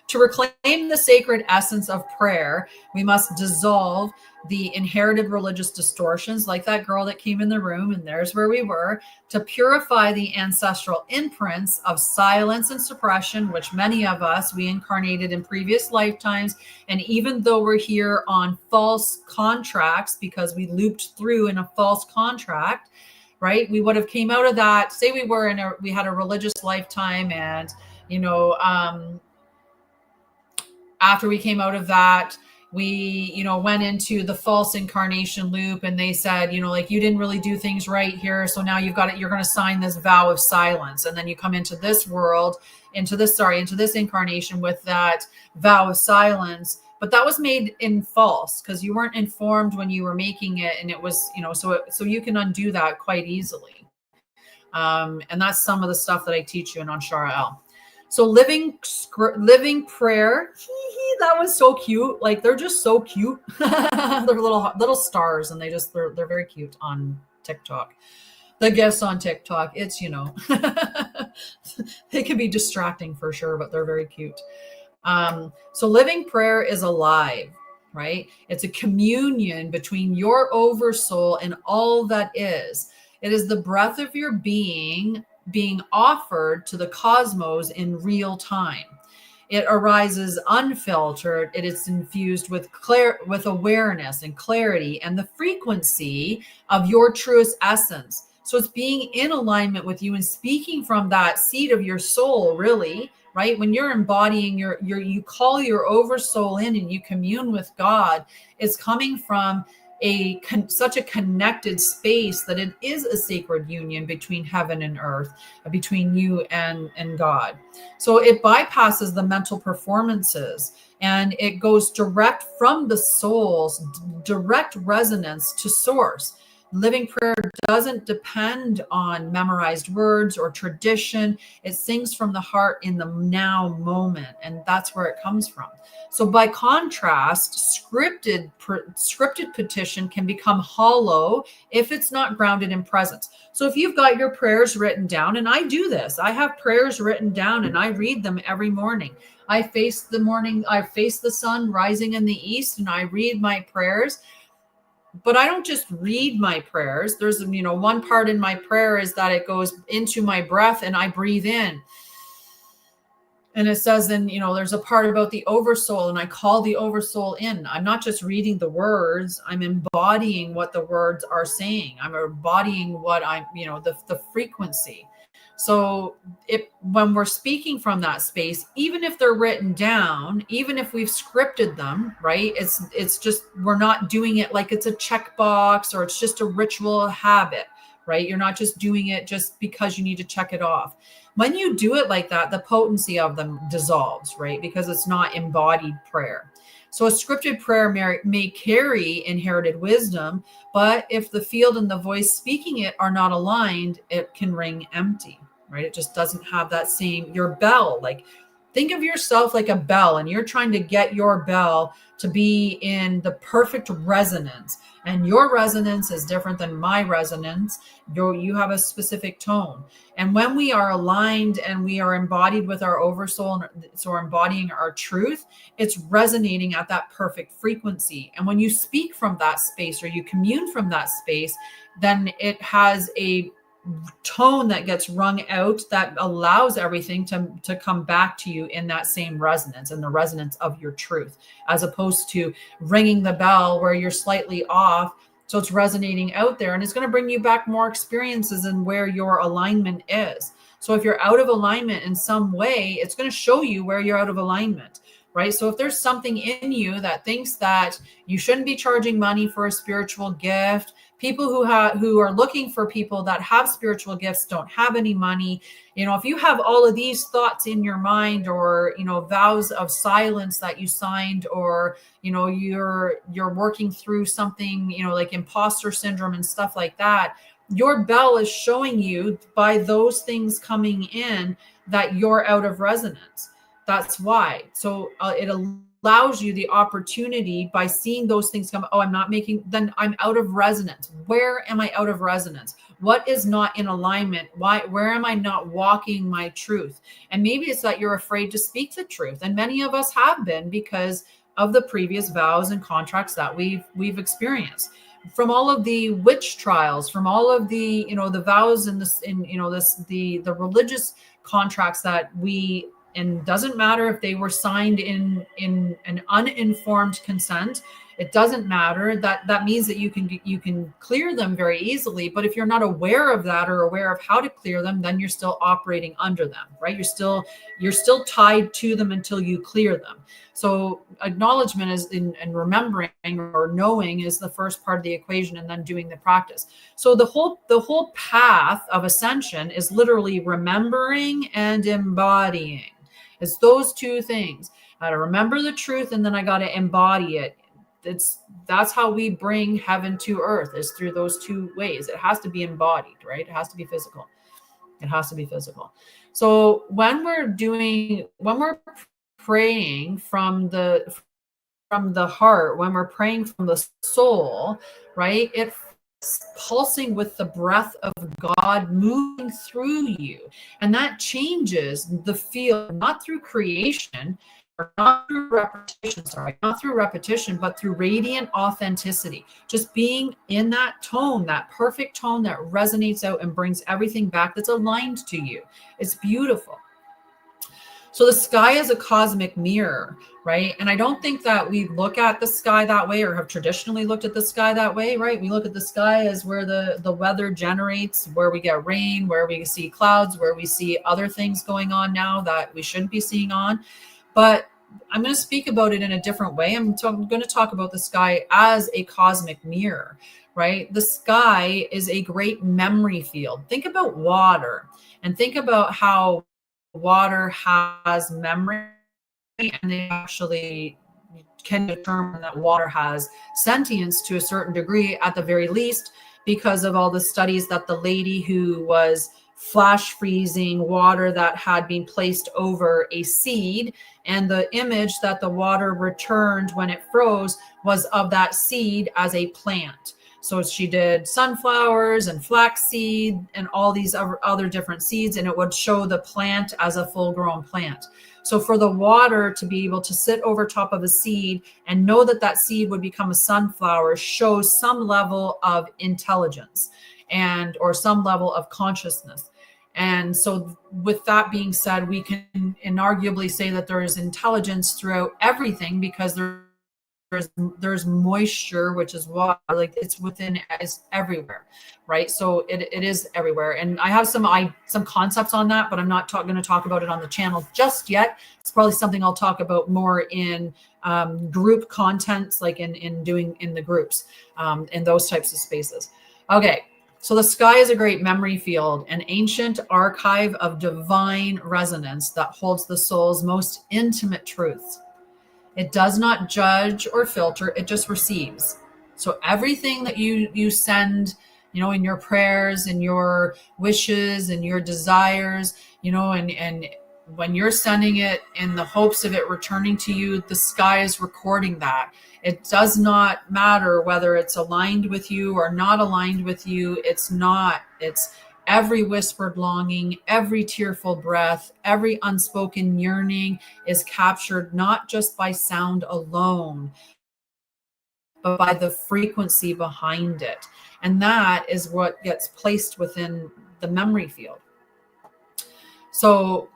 To reclaim the sacred essence of prayer, we must dissolve the inherited religious distortions, like that girl that came in the room, and there's where we were, to purify the ancestral imprints of silence and suppression, which many of us, we incarnated in previous lifetimes. And even though we're here on false contracts, because we looped through in a false contract, right? We would have came out of that. Say we had a religious lifetime, and after we came out of that, we went into the false incarnation loop, and they said, like, you didn't really do things right here, so now you're going to sign this vow of silence, and then you come into this world, into this incarnation with that vow of silence. But that was made in false, because you weren't informed when you were making it, and it was, so you can undo that quite easily. And that's some of the stuff that I teach you in Anshara'El. So living prayer, that was so cute. Like, they're just so cute. They're little stars, and they're very cute on TikTok. The guests on TikTok, it's they can be distracting for sure, but they're very cute. So living prayer is alive, right? It's a communion between your oversoul and all that is. It is the breath of your being offered to the cosmos in real time. It arises unfiltered. It is infused with awareness and clarity and the frequency of your truest essence. So it's being in alignment with you and speaking from that seat of your soul, really, right? When you're embodying you call your oversoul in and you commune with God, it's coming from such a connected space that it is a sacred union between heaven and earth, between you and God. So it bypasses the mental performances, and it goes direct from the soul's direct resonance to source. Living prayer doesn't depend on memorized words or tradition. It sings from the heart in the now moment, and that's where it comes from. So by contrast, scripted petition can become hollow if it's not grounded in presence. So if you've got your prayers written down, and I do this, I have prayers written down and I read them every morning. I face the sun rising in the east, and I read my prayers. But I don't just read my prayers. There's, one part in my prayer is that it goes into my breath and I breathe in. And it says then, there's a part about the oversoul, and I call the oversoul in. I'm not just reading the words. I'm embodying what the words are saying. I'm embodying what the frequency. So when we're speaking from that space, even if they're written down, even if we've scripted them, right? It's just, we're not doing it like it's a checkbox or it's just a ritual habit, right? You're not just doing it just because you need to check it off. When you do it like that, the potency of them dissolves, right? Because it's not embodied prayer. So a scripted prayer may carry inherited wisdom, but if the field and the voice speaking it are not aligned, it can ring empty, right? It just doesn't have that same, your bell. Like, think of yourself like a bell, and you're trying to get your bell to be in the perfect resonance. And your resonance is different than my resonance. You have a specific tone. And when we are aligned and we are embodied with our oversoul, and so we're embodying our truth, it's resonating at that perfect frequency. And when you speak from that space or you commune from that space, then it has a tone that gets rung out that allows everything to come back to you in that same resonance, and the resonance of your truth, as opposed to ringing the bell where you're slightly off. So it's resonating out there, and it's going to bring you back more experiences and where your alignment is. So if you're out of alignment in some way, it's going to show you where you're out of alignment, right? So if there's something in you that thinks that you shouldn't be charging money for a spiritual gift, People who are looking for people that have spiritual gifts don't have any money. If you have all of these thoughts in your mind, or vows of silence that you signed, or you're working through something, like imposter syndrome and stuff like that, your bell is showing you by those things coming in that you're out of resonance. That's why. So it allows you the opportunity by seeing those things come. Oh, then I'm out of resonance. Where am I out of resonance? What is not in alignment? Where am I not walking my truth? And maybe it's that you're afraid to speak the truth. And many of us have been, because of the previous vows and contracts that we've experienced. From all of the witch trials, from all of the, the vows and the religious contracts that and doesn't matter if they were signed in an uninformed consent. It doesn't matter. That means that you can clear them very easily. But if you're not aware of that, or aware of how to clear them, then you're still operating under them, right? You're still tied to them until you clear them. So acknowledgement is and remembering or knowing is the first part of the equation, and then doing the practice. So the whole path of ascension is literally remembering and embodying. It's those two things. I got to remember the truth, and then I got to embody it. That's how we bring heaven to earth, is through those two ways. It has to be embodied, right? It has to be physical. It has to be physical. So when we're praying from the heart, when we're praying from the soul, right? It's pulsing with the breath of God moving through you. And that changes the field, not through creation, or not through repetition, but through radiant authenticity. Just being in that tone, that perfect tone that resonates out and brings everything back that's aligned to you. It's beautiful. So the sky is a cosmic mirror, right? And I don't think that we look at the sky that way, or have traditionally looked at the sky that way, right? We look at the sky as where the weather generates, where we get rain, where we see clouds, where we see other things going on now that we shouldn't be seeing on. But I'm going to speak about it in a different way. I'm going to talk about the sky as a cosmic mirror, right? The sky is a great memory field. Think about water, and think about how water has memory, and they actually can determine that water has sentience to a certain degree, at the very least, because of all the studies that the lady who was flash freezing water that had been placed over a seed, and the image that the water returned when it froze was of that seed as a plant. So she did sunflowers and flaxseed and all these other different seeds, and it would show the plant as a full-grown plant. So for the water to be able to sit over top of a seed and know that that seed would become a sunflower shows some level of intelligence or some level of consciousness. And so with that being said, we can inarguably say that there is intelligence throughout everything, because there's moisture, which is water, like it's everywhere, right? So it is everywhere. And I have some concepts on that, but I'm not going to talk about it on the channel just yet. It's probably something I'll talk about more in group contents, like in the groups, in those types of spaces. Okay. So the sky is a great memory field, an ancient archive of divine resonance that holds the soul's most intimate truths. It does not judge or filter, it just receives. So everything that you send, in your prayers and your wishes and your desires, and when you're sending it in the hopes of it returning to you, the sky is recording that. It does not matter whether it's aligned with you or not aligned with you. It's every whispered longing, every tearful breath, every unspoken yearning is captured not just by sound alone, but by the frequency behind it. And that is what gets placed within the memory field. So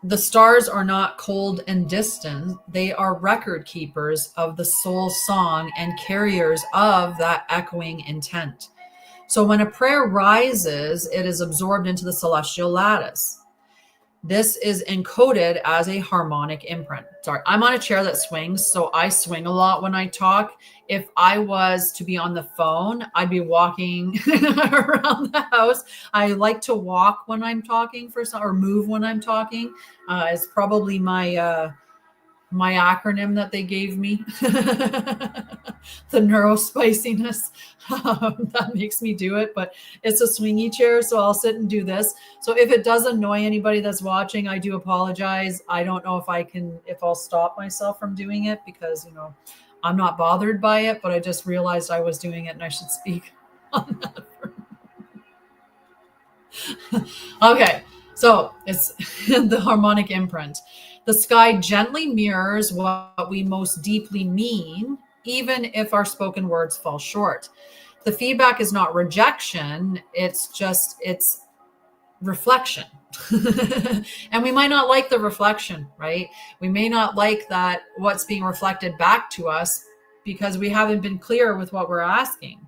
the stars are not cold and distant. They are record keepers of the soul song and carriers of that echoing intent. So when a prayer rises, it is absorbed into the celestial lattice. This is encoded as a harmonic imprint. Sorry, I'm on a chair that swings, so I swing a lot when I talk. If I was to be on the phone, I'd be walking around the house. I like to walk when I'm talking or move when I'm talking. It's probably my acronym that they gave me, the neurospiciness, that makes me do it, but it's a swingy chair, so I'll sit and do this. So if it does annoy anybody that's watching, I do apologize. I don't know if I'll stop myself from doing it, because, I'm not bothered by it, but I just realized I was doing it and I should speak on that. Okay, so it's the harmonic imprint. The sky gently mirrors what we most deeply mean, even if our spoken words fall short. The feedback is not rejection, it's reflection. And we might not like the reflection, right? We may not like that what's being reflected back to us because we haven't been clear with what we're asking.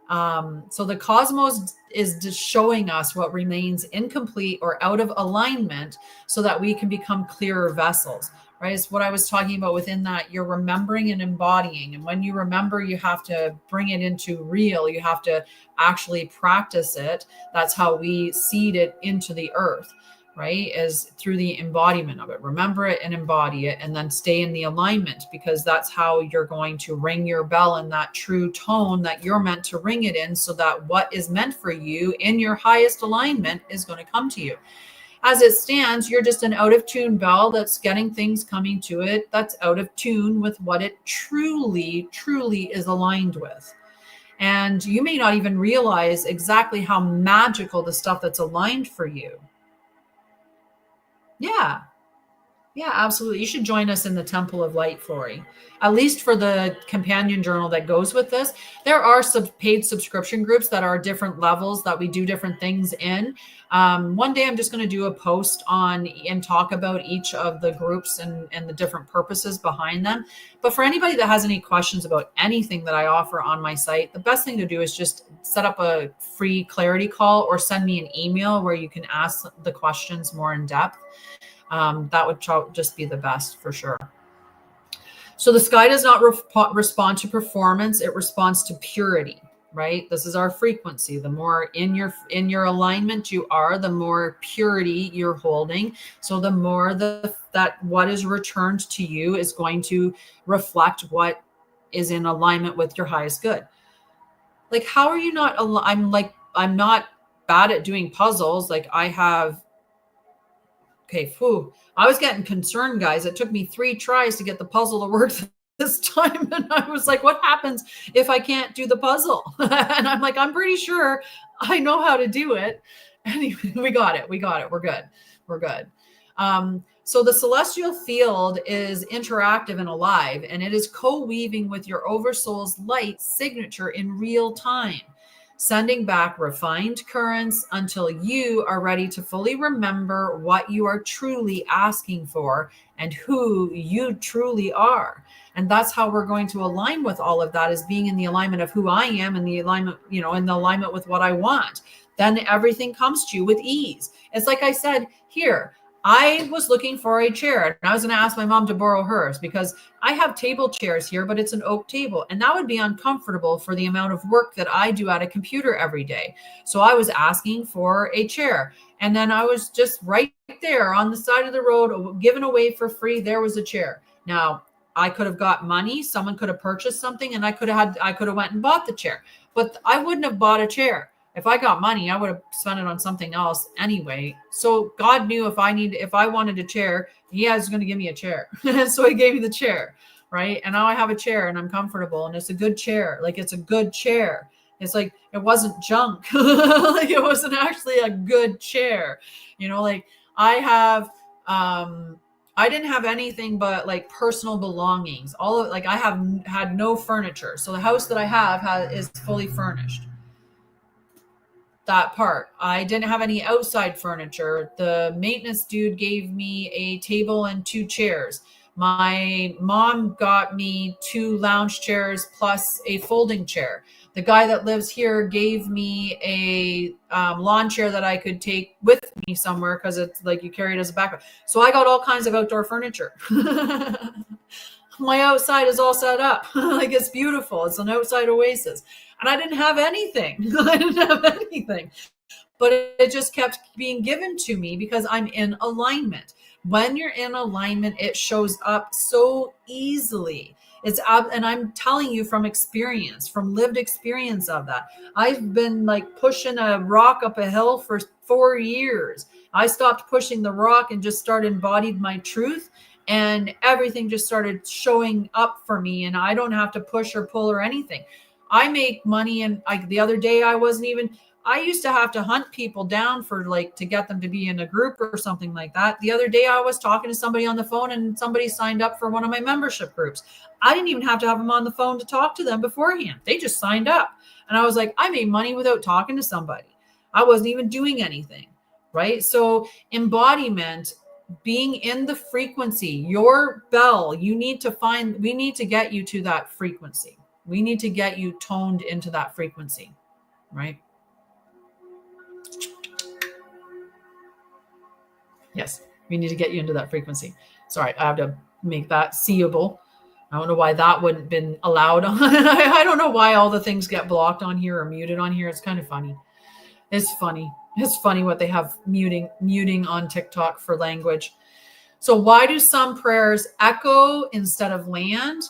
So the cosmos is just showing us what remains incomplete or out of alignment so that we can become clearer vessels, right? It's what I was talking about within that. You're remembering and embodying. And when you remember, you have to bring it into real. You have to actually practice it. That's how we seed it into the earth, right? Is through the embodiment of it. Remember it and embody it, and then stay in the alignment, because that's how you're going to ring your bell in that true tone that you're meant to ring it in, so that what is meant for you in your highest alignment is going to come to you. As it stands, you're just an out of tune bell that's getting things coming to it that's out of tune with what it truly, truly is aligned with. And you may not even realize exactly how magical the stuff that's aligned for you. Yeah. Yeah, absolutely. You should join us in the Temple of Light, Flory, at least for the companion journal that goes with this. There are paid subscription groups that are different levels that we do different things in. One day I'm just going to do a post on and talk about each of the groups and the different purposes behind them. But for anybody that has any questions about anything that I offer on my site, the best thing to do is just set up a free clarity call or send me an email where you can ask the questions more in depth. That would just be the best for sure. So the sky does not respond to performance. It responds to purity, right? This is our frequency. The more in your alignment you are, the more purity you're holding. So the more that what is returned to you is going to reflect what is in alignment with your highest good. Like, how are you not? I'm not bad at doing puzzles. Like I have. Okay, I was getting concerned, guys. It took me 3 tries to get the puzzle to work this time. And I was like, what happens if I can't do the puzzle? And I'm like, I'm pretty sure I know how to do it. Anyway, we got it. We're good. So the celestial field is interactive and alive, and it is co-weaving with your Oversoul's light signature in real time, sending back refined currents until you are ready to fully remember what you are truly asking for and who you truly are. And that's how we're going to align with all of that, is being in the alignment of who I am and the alignment, in the alignment with what I want. Then everything comes to you with ease. It's like I said here, I was looking for a chair and I was going to ask my mom to borrow hers because I have table chairs here, but it's an oak table and that would be uncomfortable for the amount of work that I do at a computer every day. So I was asking for a chair, and then I was just right there on the side of the road, given away for free. There was a chair. Now I could have got money. Someone could have purchased something and I could have went and bought the chair, but I wouldn't have bought a chair. If I got money, I would have spent it on something else anyway. So God knew if I wanted a chair, he was going to give me a chair. So he gave me the chair, right? And now I have a chair and I'm comfortable and it's a good chair. Like, it's a good chair. It's like, it wasn't junk. Like, it wasn't actually a good chair. Like I didn't have anything but like personal belongings. I have had no furniture. So the house that I have is fully furnished. That part. I didn't have any outside furniture. The maintenance dude gave me a table and 2 chairs. My mom got me 2 lounge chairs plus a folding chair. The guy that lives here gave me a lawn chair that I could take with me somewhere because it's like you carry it as a backpack. So I got all kinds of outdoor furniture. My outside is all set up. Like, it's beautiful. It's an outside oasis. And I didn't have anything. I didn't have anything. But it just kept being given to me because I'm in alignment. When you're in alignment, it shows up so easily. And I'm telling you from experience, from lived experience of that. I've been like pushing a rock up a hill for 4 years. I stopped pushing the rock and just started embodied my truth, and everything just started showing up for me, and I don't have to push or pull or anything. I make money, and the other day I used to have to hunt people down for like to get them to be in a group or something like that. The other day I was talking to somebody on the phone and somebody signed up for one of my membership groups. I didn't even have to have them on the phone to talk to them beforehand. They just signed up. And I was like, I made money without talking to somebody. I wasn't even doing anything, right? So embodiment, being in the frequency, your bell, we need to get you to that frequency. We need to get you toned into that frequency, right? Yes, we need to get you into that frequency. Sorry, I have to make that seeable. I don't know why that wouldn't been allowed on. I don't know why all the things get blocked on here or muted on here. It's kind of funny. It's funny. It's funny what they have muting on TikTok for language. So why do some prayers echo instead of land?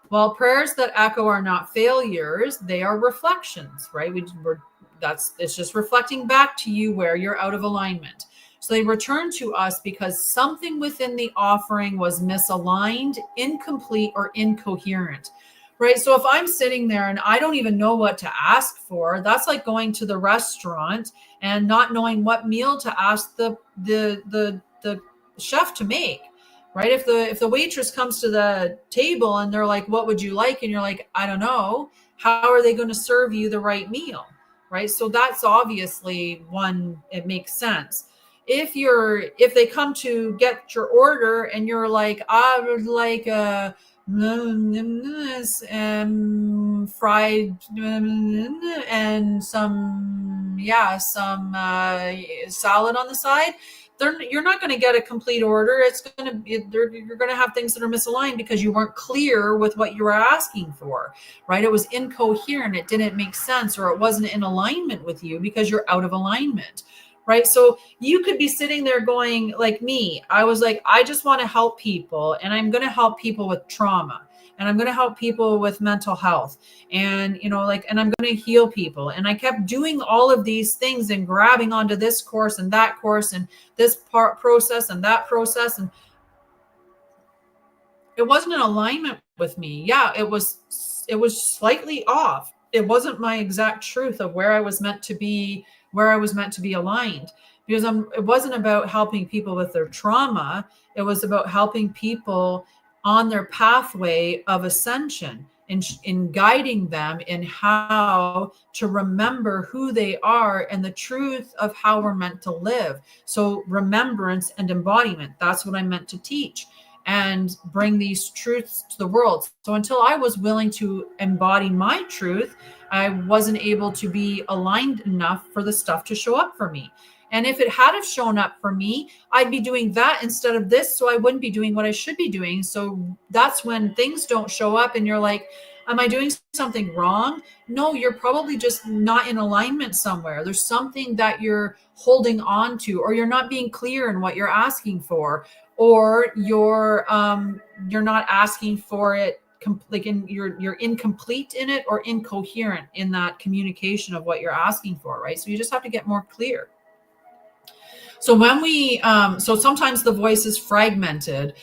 Well, prayers that echo are not failures. They are reflections, right? It's just reflecting back to you where you're out of alignment. So they return to us because something within the offering was misaligned, incomplete, or incoherent, right? So if I'm sitting there and I don't even know what to ask for, that's like going to the restaurant and not knowing what meal to ask the chef to make, right? If the waitress comes to the table and they're like, what would you like? And you're like, I don't know. How are they going to serve you the right meal, right? So that's obviously one, it makes sense. If they come to get your order and you're like, I would like a fried and some salad on the side, you're not going to get a complete order. You're going to have things that are misaligned because you weren't clear with what you were asking for, right? It was incoherent. It didn't make sense, or it wasn't in alignment with you because you're out of alignment, right? So you could be sitting there going like me. I was like, I just want to help people, and I'm going to help people with trauma, and I'm going to help people with mental health, and and I'm going to heal people. And I kept doing all of these things and grabbing onto this course and that course and this process and that process, and it wasn't in alignment with me. Yeah, it was slightly off. It wasn't my exact truth of where I was meant to be aligned, because it wasn't about helping people with their trauma. It was about helping people on their pathway of ascension, in guiding them in how to remember who they are and the truth of how we're meant to live. So remembrance and embodiment, that's what I'm meant to teach and bring these truths to the world. So until I was willing to embody my truth, I wasn't able to be aligned enough for the stuff to show up for me. And if it had have shown up for me, I'd be doing that instead of this. So I wouldn't be doing what I should be doing. So that's when things don't show up and you're like, am I doing something wrong? No, you're probably just not in alignment somewhere. There's something that you're holding on to, or you're not being clear in what you're asking for, or you're not asking for it. You're incomplete in it, or incoherent in that communication of what you're asking for, right? So you just have to get more clear. So so sometimes the voice is fragmented,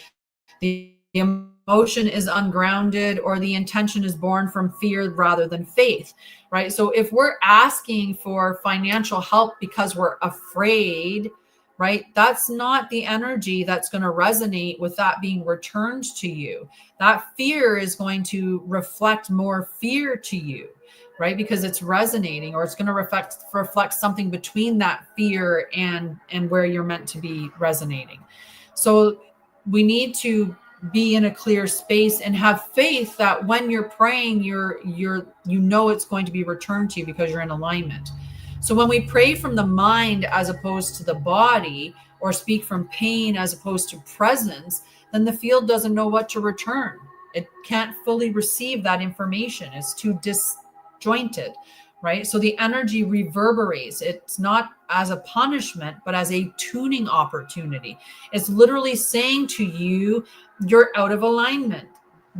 the emotion is ungrounded, or the intention is born from fear rather than faith, right? So if we're asking for financial help because we're afraid, right, that's not the energy that's going to resonate with that being returned to you. That fear is going to reflect more fear to you, right? Because it's resonating, or it's going to reflect something between that fear and where you're meant to be resonating. So we need to be in a clear space and have faith that when you're praying, you know it's going to be returned to you because you're in alignment. So when we pray from the mind as opposed to the body, or speak from pain as opposed to presence, then the field doesn't know what to return. It can't fully receive that information. It's too disjointed, right? So the energy reverberates. It's not as a punishment, but as a tuning opportunity. It's literally saying to you, you're out of alignment.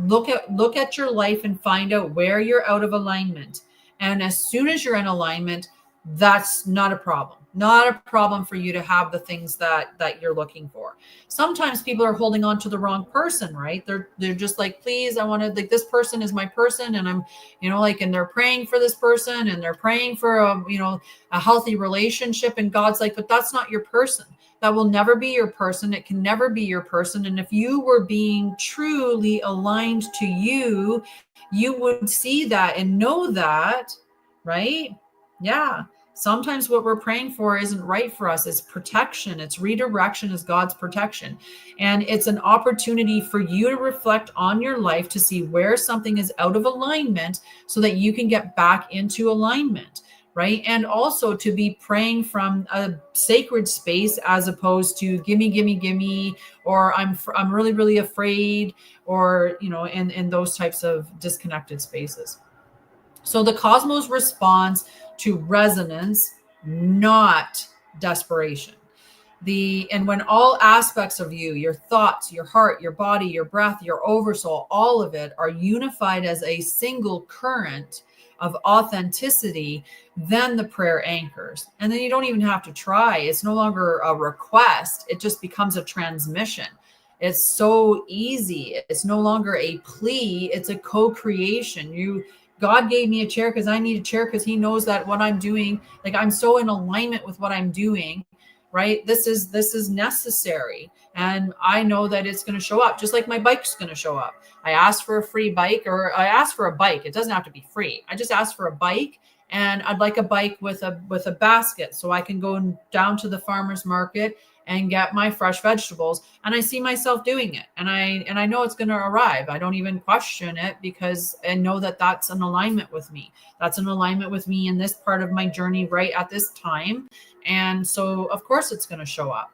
Look at your life and find out where you're out of alignment. And as soon as you're in alignment, that's not a problem. Not a problem for you to have the things that you're looking for. Sometimes people are holding on to the wrong person, right? They're just like, please, I want to, like, this person is my person, and I'm, like, and they're praying for this person, and they're praying for a healthy relationship, and God's like, but that's not your person. That will never be your person. It can never be your person. And if you were being truly aligned to you, you would see that and know that, right? Yeah. Sometimes what we're praying for isn't right for us. It's protection. It's redirection as God's protection. And it's an opportunity for you to reflect on your life to see where something is out of alignment so that you can get back into alignment, right? And also to be praying from a sacred space as opposed to gimme, or I'm really, really afraid, or, in those types of disconnected spaces. So the cosmos responds to resonance, not desperation. And when all aspects of you, your thoughts, your heart, your body, your breath, your oversoul, all of it are unified as a single current of authenticity, then the prayer anchors. And then you don't even have to try. It's no longer a request. It just becomes a transmission. It's so easy. It's no longer a plea. It's a co-creation. God gave me a chair because I need a chair, because he knows that what I'm doing, like, I'm so in alignment with what I'm doing, right? This is necessary. And I know that it's going to show up, just like my bike's going to show up. I asked for a free bike, or I asked for a bike. It doesn't have to be free. I just asked for a bike, and I'd like a bike with a basket so I can go down to the farmer's market and get my fresh vegetables. And I see myself doing it. And I know it's going to arrive. I don't even question it, because I know that that's an alignment with me. That's an alignment with me in this part of my journey right at this time. And so of course it's going to show up,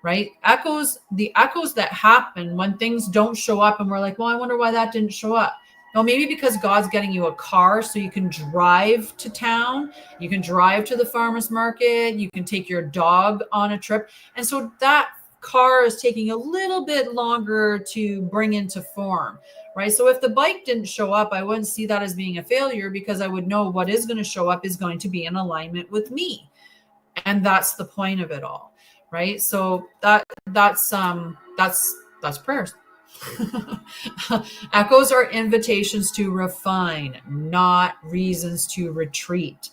right? The echoes that happen when things don't show up and we're like, well, I wonder why that didn't show up. No, maybe because God's getting you a car so you can drive to town, you can drive to the farmer's market, you can take your dog on a trip. And so that car is taking a little bit longer to bring into form, right? So if the bike didn't show up, I wouldn't see that as being a failure, because I would know what is going to show up is going to be in alignment with me. And that's the point of it all, right? So that's prayers. Echoes are invitations to refine, not reasons to retreat.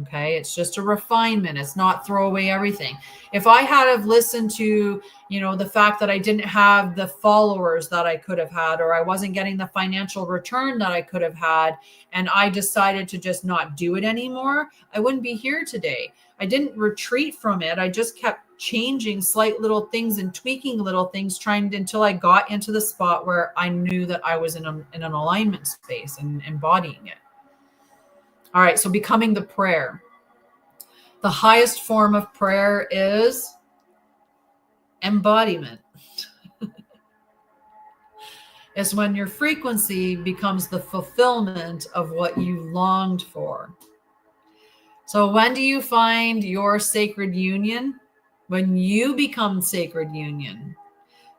Okay, it's just a refinement. It's not throw away everything. If I had have listened to, the fact that I didn't have the followers that I could have had, or I wasn't getting the financial return that I could have had, and I decided to just not do it anymore, I wouldn't be here today. I didn't retreat from it. I just kept changing slight little things and tweaking little things, until I got into the spot where I knew that I was in an alignment space and embodying it. All right, so becoming the prayer. The highest form of prayer is embodiment. It's when your frequency becomes the fulfillment of what you longed for. So when do you find your sacred union? When you become sacred union.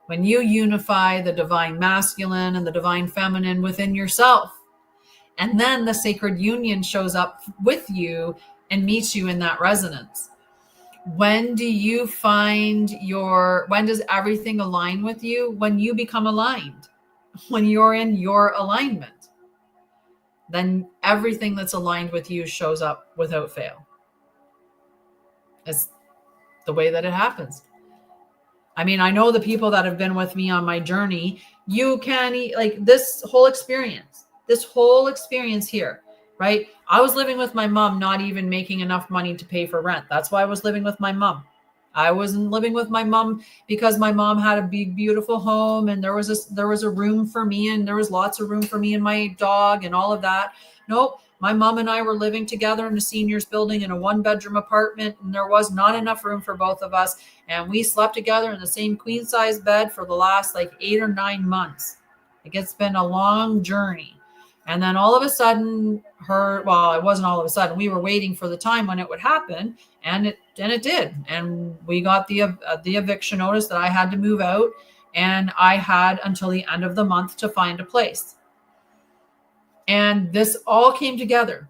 When you unify the divine masculine and the divine feminine within yourself. And then the sacred union shows up with you and meets you in that resonance. When do you find when does everything align with you? When you become aligned, when you're in your alignment, then everything that's aligned with you shows up without fail. It's the way that it happens. I mean, I know the people that have been with me on my journey, you can, like, this whole experience here, right? I was living with my mom, not even making enough money to pay for rent. That's why I was living with my mom. I wasn't living with my mom because my mom had a big, beautiful home and there was a room for me and there was lots of room for me and my dog and all of that. Nope. My mom and I were living together in a seniors building in a 1-bedroom apartment, and there was not enough room for both of us. And we slept together in the same queen size bed for the last like 8 or 9 months. Like, it's been a long journey. And then all of a sudden it wasn't all of a sudden, we were waiting for the time when it would happen. And it did. And we got the eviction notice that I had to move out, and I had until the end of the month to find a place. And this all came together,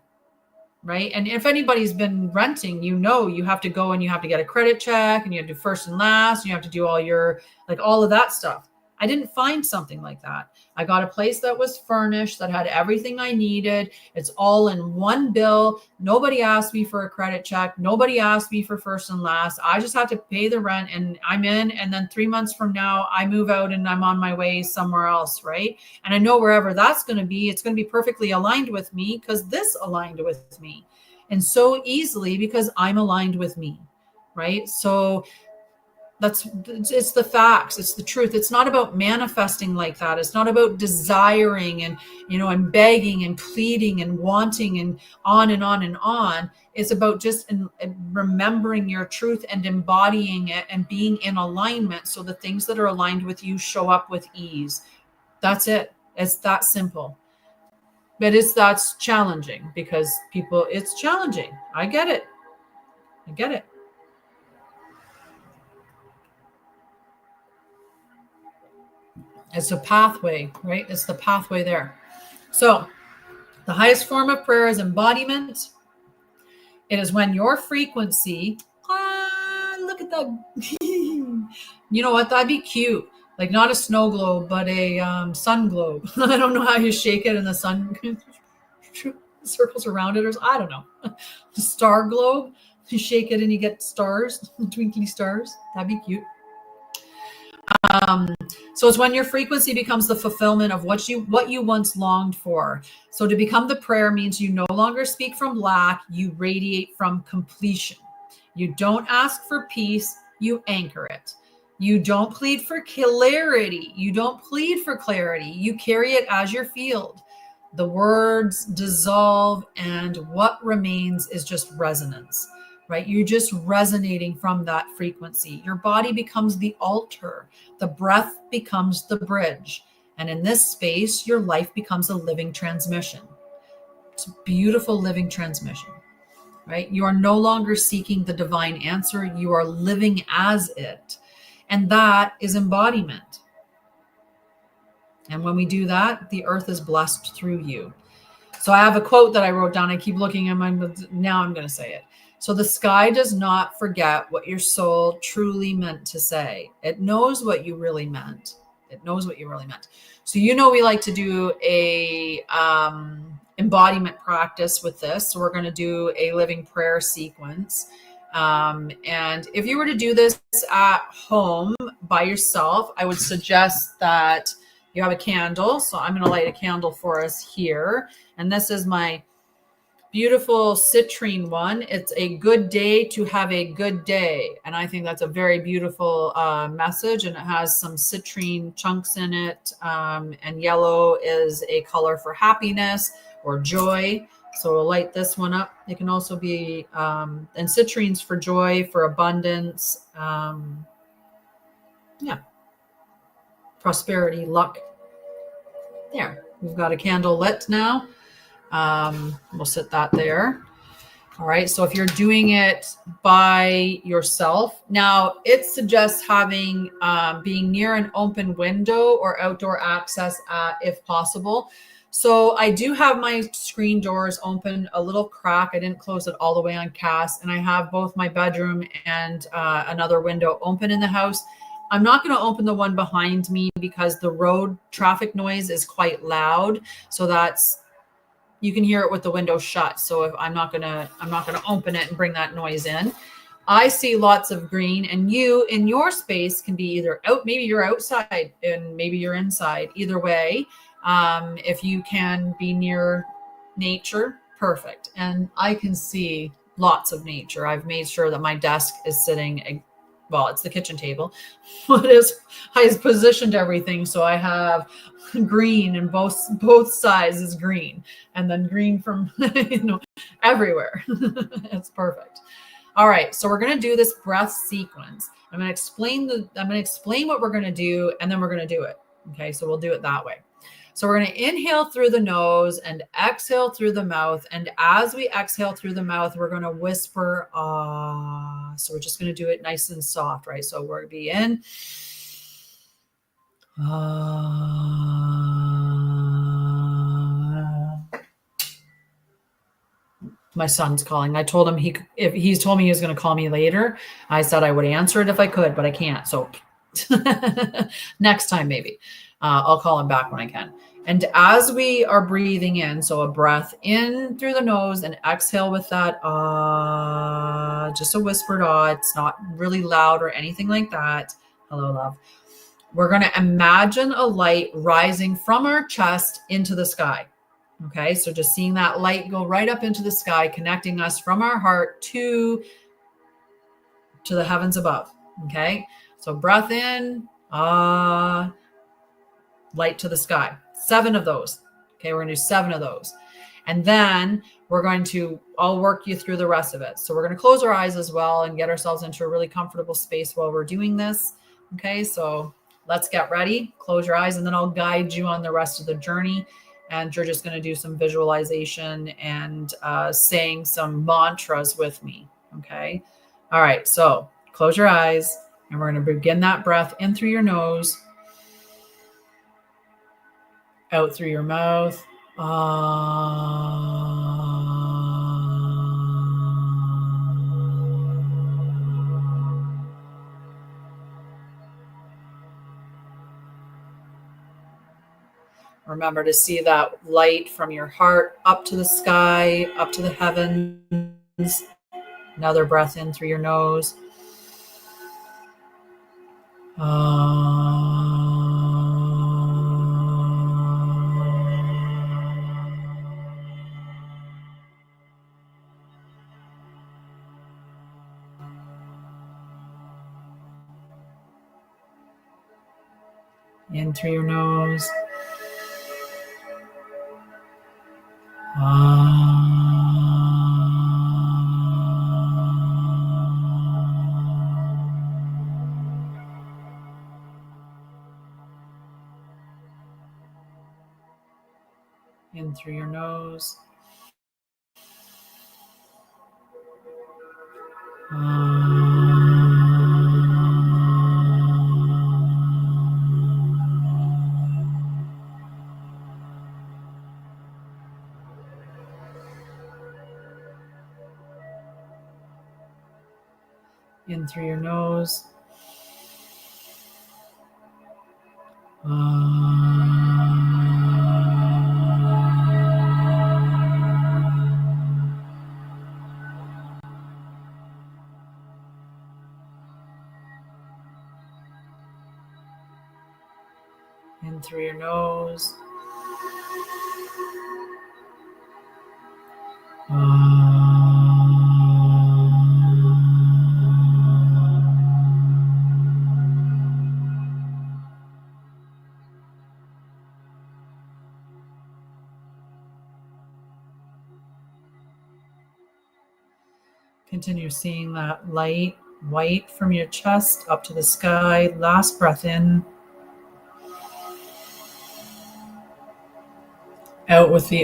right? And if anybody's been renting, you have to go and you have to get a credit check and you have to do first and last, and you have to do all of that stuff. I didn't find something like that. I got a place that was furnished, that had everything I needed. It's all in one bill. Nobody asked me for a credit check. Nobody asked me for first and last. I just had to pay the rent and I'm in. And then 3 months from now, I move out and I'm on my way somewhere else, right? And I know wherever that's going to be, it's going to be perfectly aligned with me because this aligned with me. And so easily because I'm aligned with me, right? So it's the facts. It's the truth. It's not about manifesting like that. It's not about desiring and begging and pleading and wanting and on and on and on. It's about just remembering your truth and embodying it and being in alignment. So the things that are aligned with you show up with ease. That's it. It's that simple. But that's challenging because it's challenging. I get it. It's a pathway, right? It's the pathway there. So the highest form of prayer is embodiment. It is when your frequency, look at that. You know what? That'd be cute. Like not a snow globe, but a sun globe. I don't know how you shake it and the sun circles around it, or I don't know. The star globe. You shake it and you get stars, twinkly stars. That'd be cute. So it's when your frequency becomes the fulfillment of what you once longed for. So to become the prayer means you no longer speak from lack, you radiate from completion. You don't ask for peace, you anchor it. You don't plead for clarity. You carry it as your field. The words dissolve and what remains is just resonance. Right? You're just resonating from that frequency. Your body becomes the altar. The breath becomes the bridge. And in this space, your life becomes a living transmission. It's a beautiful living transmission, right? You are no longer seeking the divine answer. You are living as it. And that is embodiment. And when we do that, the earth is blessed through you. So I have a quote that I wrote down. I keep looking at now I'm going to say it. So the sky does not forget what your soul truly meant to say. It knows what you really meant. So we like to do a embodiment practice with this. So we're going to do a living prayer sequence. And if you were to do this at home by yourself, I would suggest that you have a candle. So I'm going to light a candle for us here. And this is my beautiful citrine one. It's a good day to have a good day. And I think that's a very beautiful message. And it has some citrine chunks in it. And yellow is a color for happiness or joy. So we'll light this one up. It can also be, and citrine's for joy, for abundance. Prosperity, luck. There, we've got a candle lit now. We'll set that there. All right. So if you're doing it by yourself, now it suggests having, being near an open window or outdoor access, if possible. So I do have my screen doors open, a little crack. I didn't close it all the way on cast, and I have both my bedroom and another window open in the house. I'm not going to open the one behind me because the road traffic noise is quite loud. So you can hear it with the window shut. So if I'm not going to open it and bring that noise in. I see lots of green, and you in your space can be either out, maybe you're outside and maybe you're inside. Either way, if you can be near nature, perfect. And I can see lots of nature. I've made sure that my desk is sitting well, it's the kitchen table. What is, I positioned everything so I have green, and both sides is green, and then green from everywhere. It's perfect. All right, so we're going to do this breath sequence. I'm going to explain what we're going to do, and then we're going to do it. Okay, so we'll do it that way. So we're going to inhale through the nose and exhale through the mouth. And as we exhale through the mouth, we're going to whisper, ah. So we're just going to do it nice and soft, right? So we're going to be in, ah. My son's calling. I told him if he's told me he was going to call me later, I said I would answer it if I could, but I can't. So next time, maybe I'll call him back when I can. And as we are breathing in, so a breath in through the nose and exhale with that, just a whispered it's not really loud or anything like that. Hello, love. We're going to imagine a light rising from our chest into the sky. Okay, so just seeing that light go right up into the sky, connecting us from our heart to the heavens above. Okay, so breath in, light to the sky. 7 of those. Okay, we're going to do 7 of those. And then I'll work you through the rest of it. So we're going to close our eyes as well and get ourselves into a really comfortable space while we're doing this. Okay, so let's get ready. Close your eyes, and then I'll guide you on the rest of the journey. And you're just going to do some visualization and saying some mantras with me. Okay. All right. So close your eyes, and we're going to begin that breath in through your nose, out through your mouth. Remember to see that light from your heart up to the sky, up to the heavens. Another breath in through your nose. In through your nose. In through your nose. In through your nose. In through your nose. Continue seeing that light, white from your chest up to the sky. Last breath in. Out with the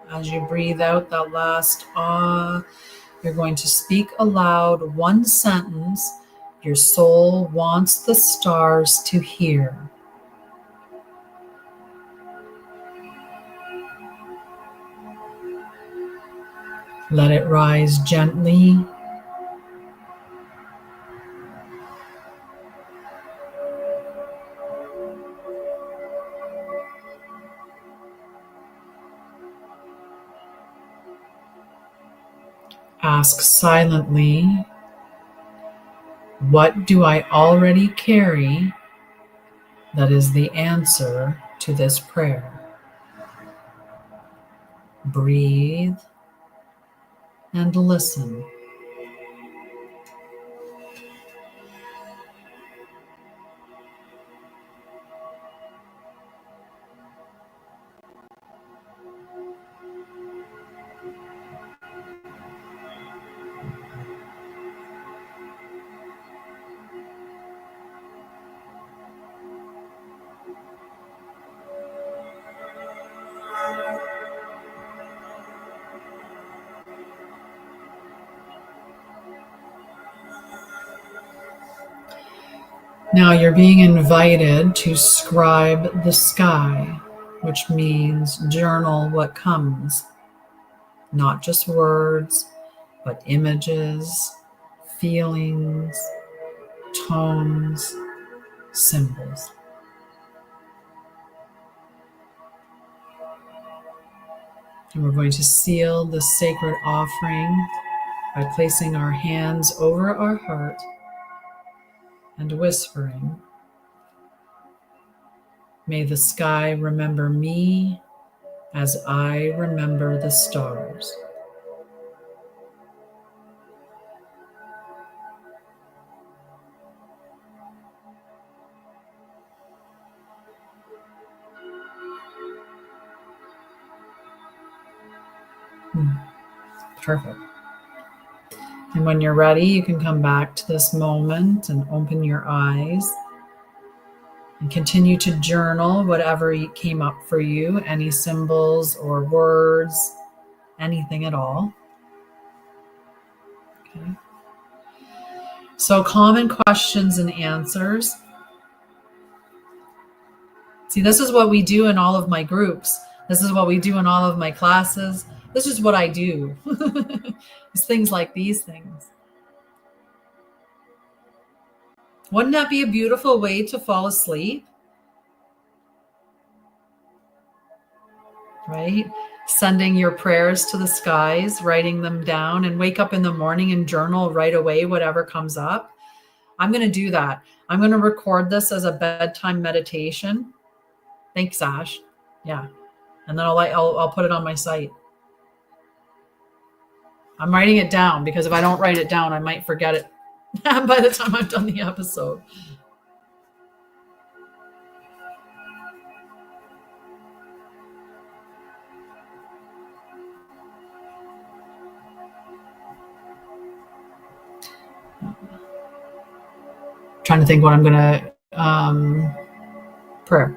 As you breathe out that last you're going to speak aloud one sentence your soul wants the stars to hear. Let it rise gently. Ask silently, What do I already carry that is the answer to this prayer? Breathe and listen. Now you're being invited to scribe the sky, which means journal what comes. Not just words, but images, feelings, tones, symbols. And we're going to seal the sacred offering by placing our hands over our heart and whispering, "May the sky remember me as I remember the stars." Perfect. And when you're ready, you can come back to this moment and open your eyes and continue to journal whatever came up for you, any symbols or words, anything at all. Okay. So, common questions and answers. See, this is what we do in all of my groups. This is what we do in all of my classes. This is what I do. It's things like these things. Wouldn't that be a beautiful way to fall asleep? Right? Sending your prayers to the skies, writing them down, and wake up in the morning and journal right away whatever comes up. I'm going to do that. I'm going to record this as a bedtime meditation. Thanks, Ash. Yeah. And then I'll put it on my site. I'm writing it down because if I don't write it down, I might forget it by the time I've done the episode. Trying to think what I'm going to, prayer.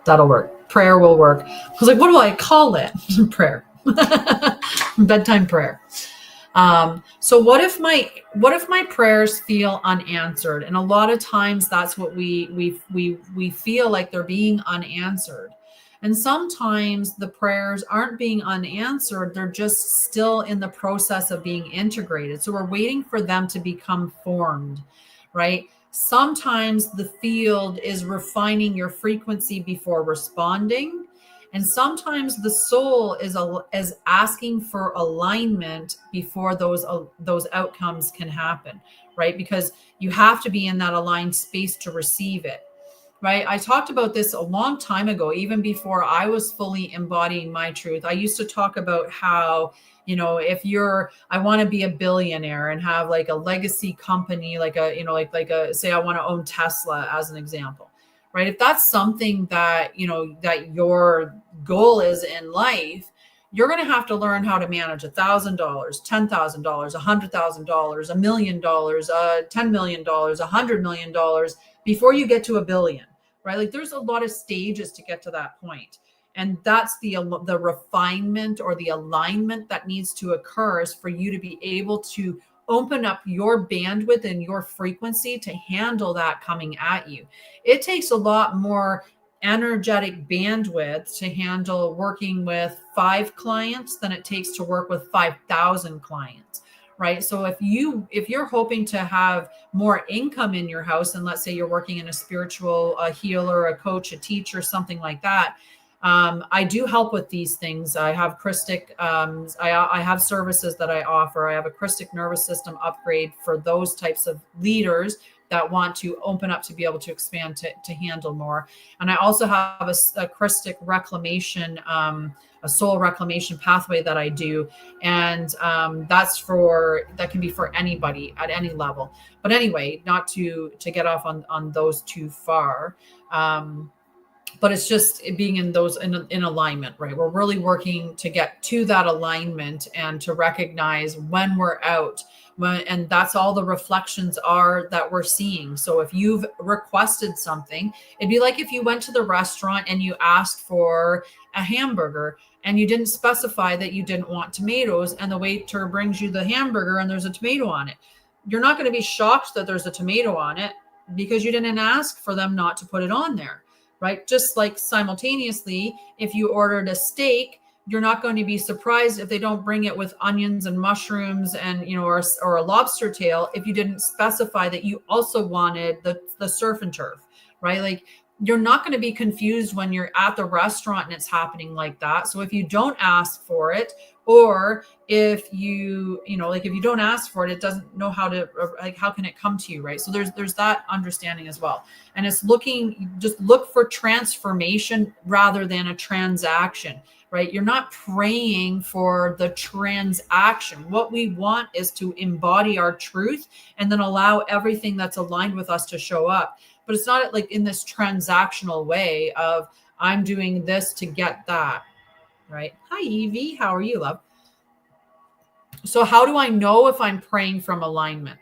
That'll work. Prayer will work. I was like, what do I call it? Prayer. Bedtime prayer. So what if my prayers feel unanswered? And a lot of times that's what we feel like they're being unanswered. And sometimes the prayers aren't being unanswered. They're just still in the process of being integrated. So we're waiting for them to become formed, right? Sometimes the field is refining your frequency before responding. And sometimes the soul is asking for alignment before those outcomes can happen, right? Because you have to be in that aligned space to receive it, right? I talked about this a long time ago, even before I was fully embodying my truth. I used to talk about how, I want to be a billionaire and have like a legacy company, like say I want to own Tesla as an example. Right? If that's something that, that your goal is in life, you're going to have to learn how to manage $1,000, $10,000, $100,000, $1 million, $10 million, $100 million before you get to a billion, right? Like there's a lot of stages to get to that point. And that's the refinement or the alignment that needs to occur is for you to be able to open up your bandwidth and your frequency to handle that coming at you. It takes a lot more energetic bandwidth to handle working with 5 clients than it takes to work with 5,000 clients, right? So if you're hoping to have more income in your house, and let's say you're working in a spiritual healer, a coach, a teacher, something like that, I do help with these things. I have Christic, I have services that I offer. I have a Christic nervous system upgrade for those types of leaders that want to open up to be able to expand to handle more. And I also have a Christic reclamation, a soul reclamation pathway that I do. And that can be for anybody at any level. But anyway, not to get off on those too far. But it's just being in those in alignment, right? We're really working to get to that alignment and to recognize when we're out, and that's all the reflections are that we're seeing. So if you've requested something, it'd be like if you went to the restaurant and you asked for a hamburger and you didn't specify that you didn't want tomatoes, and the waiter brings you the hamburger and there's a tomato on it. You're not going to be shocked that there's a tomato on it because you didn't ask for them not to put it on there. Right? Just like simultaneously, if you ordered a steak, you're not going to be surprised if they don't bring it with onions and mushrooms and, or a lobster tail if you didn't specify that you also wanted the surf and turf, right? Like, you're not going to be confused when you're at the restaurant and it's happening like that. So if you don't ask for it, or if you don't ask for it, it doesn't know how can it come to you, right? So there's that understanding as well. And it's just look for transformation rather than a transaction, right? You're not praying for the transaction. What we want is to embody our truth and then allow everything that's aligned with us to show up. But it's not like in this transactional way of I'm doing this to get that, right? Hi, Evie. How are you, love? So how do I know if I'm praying from alignment?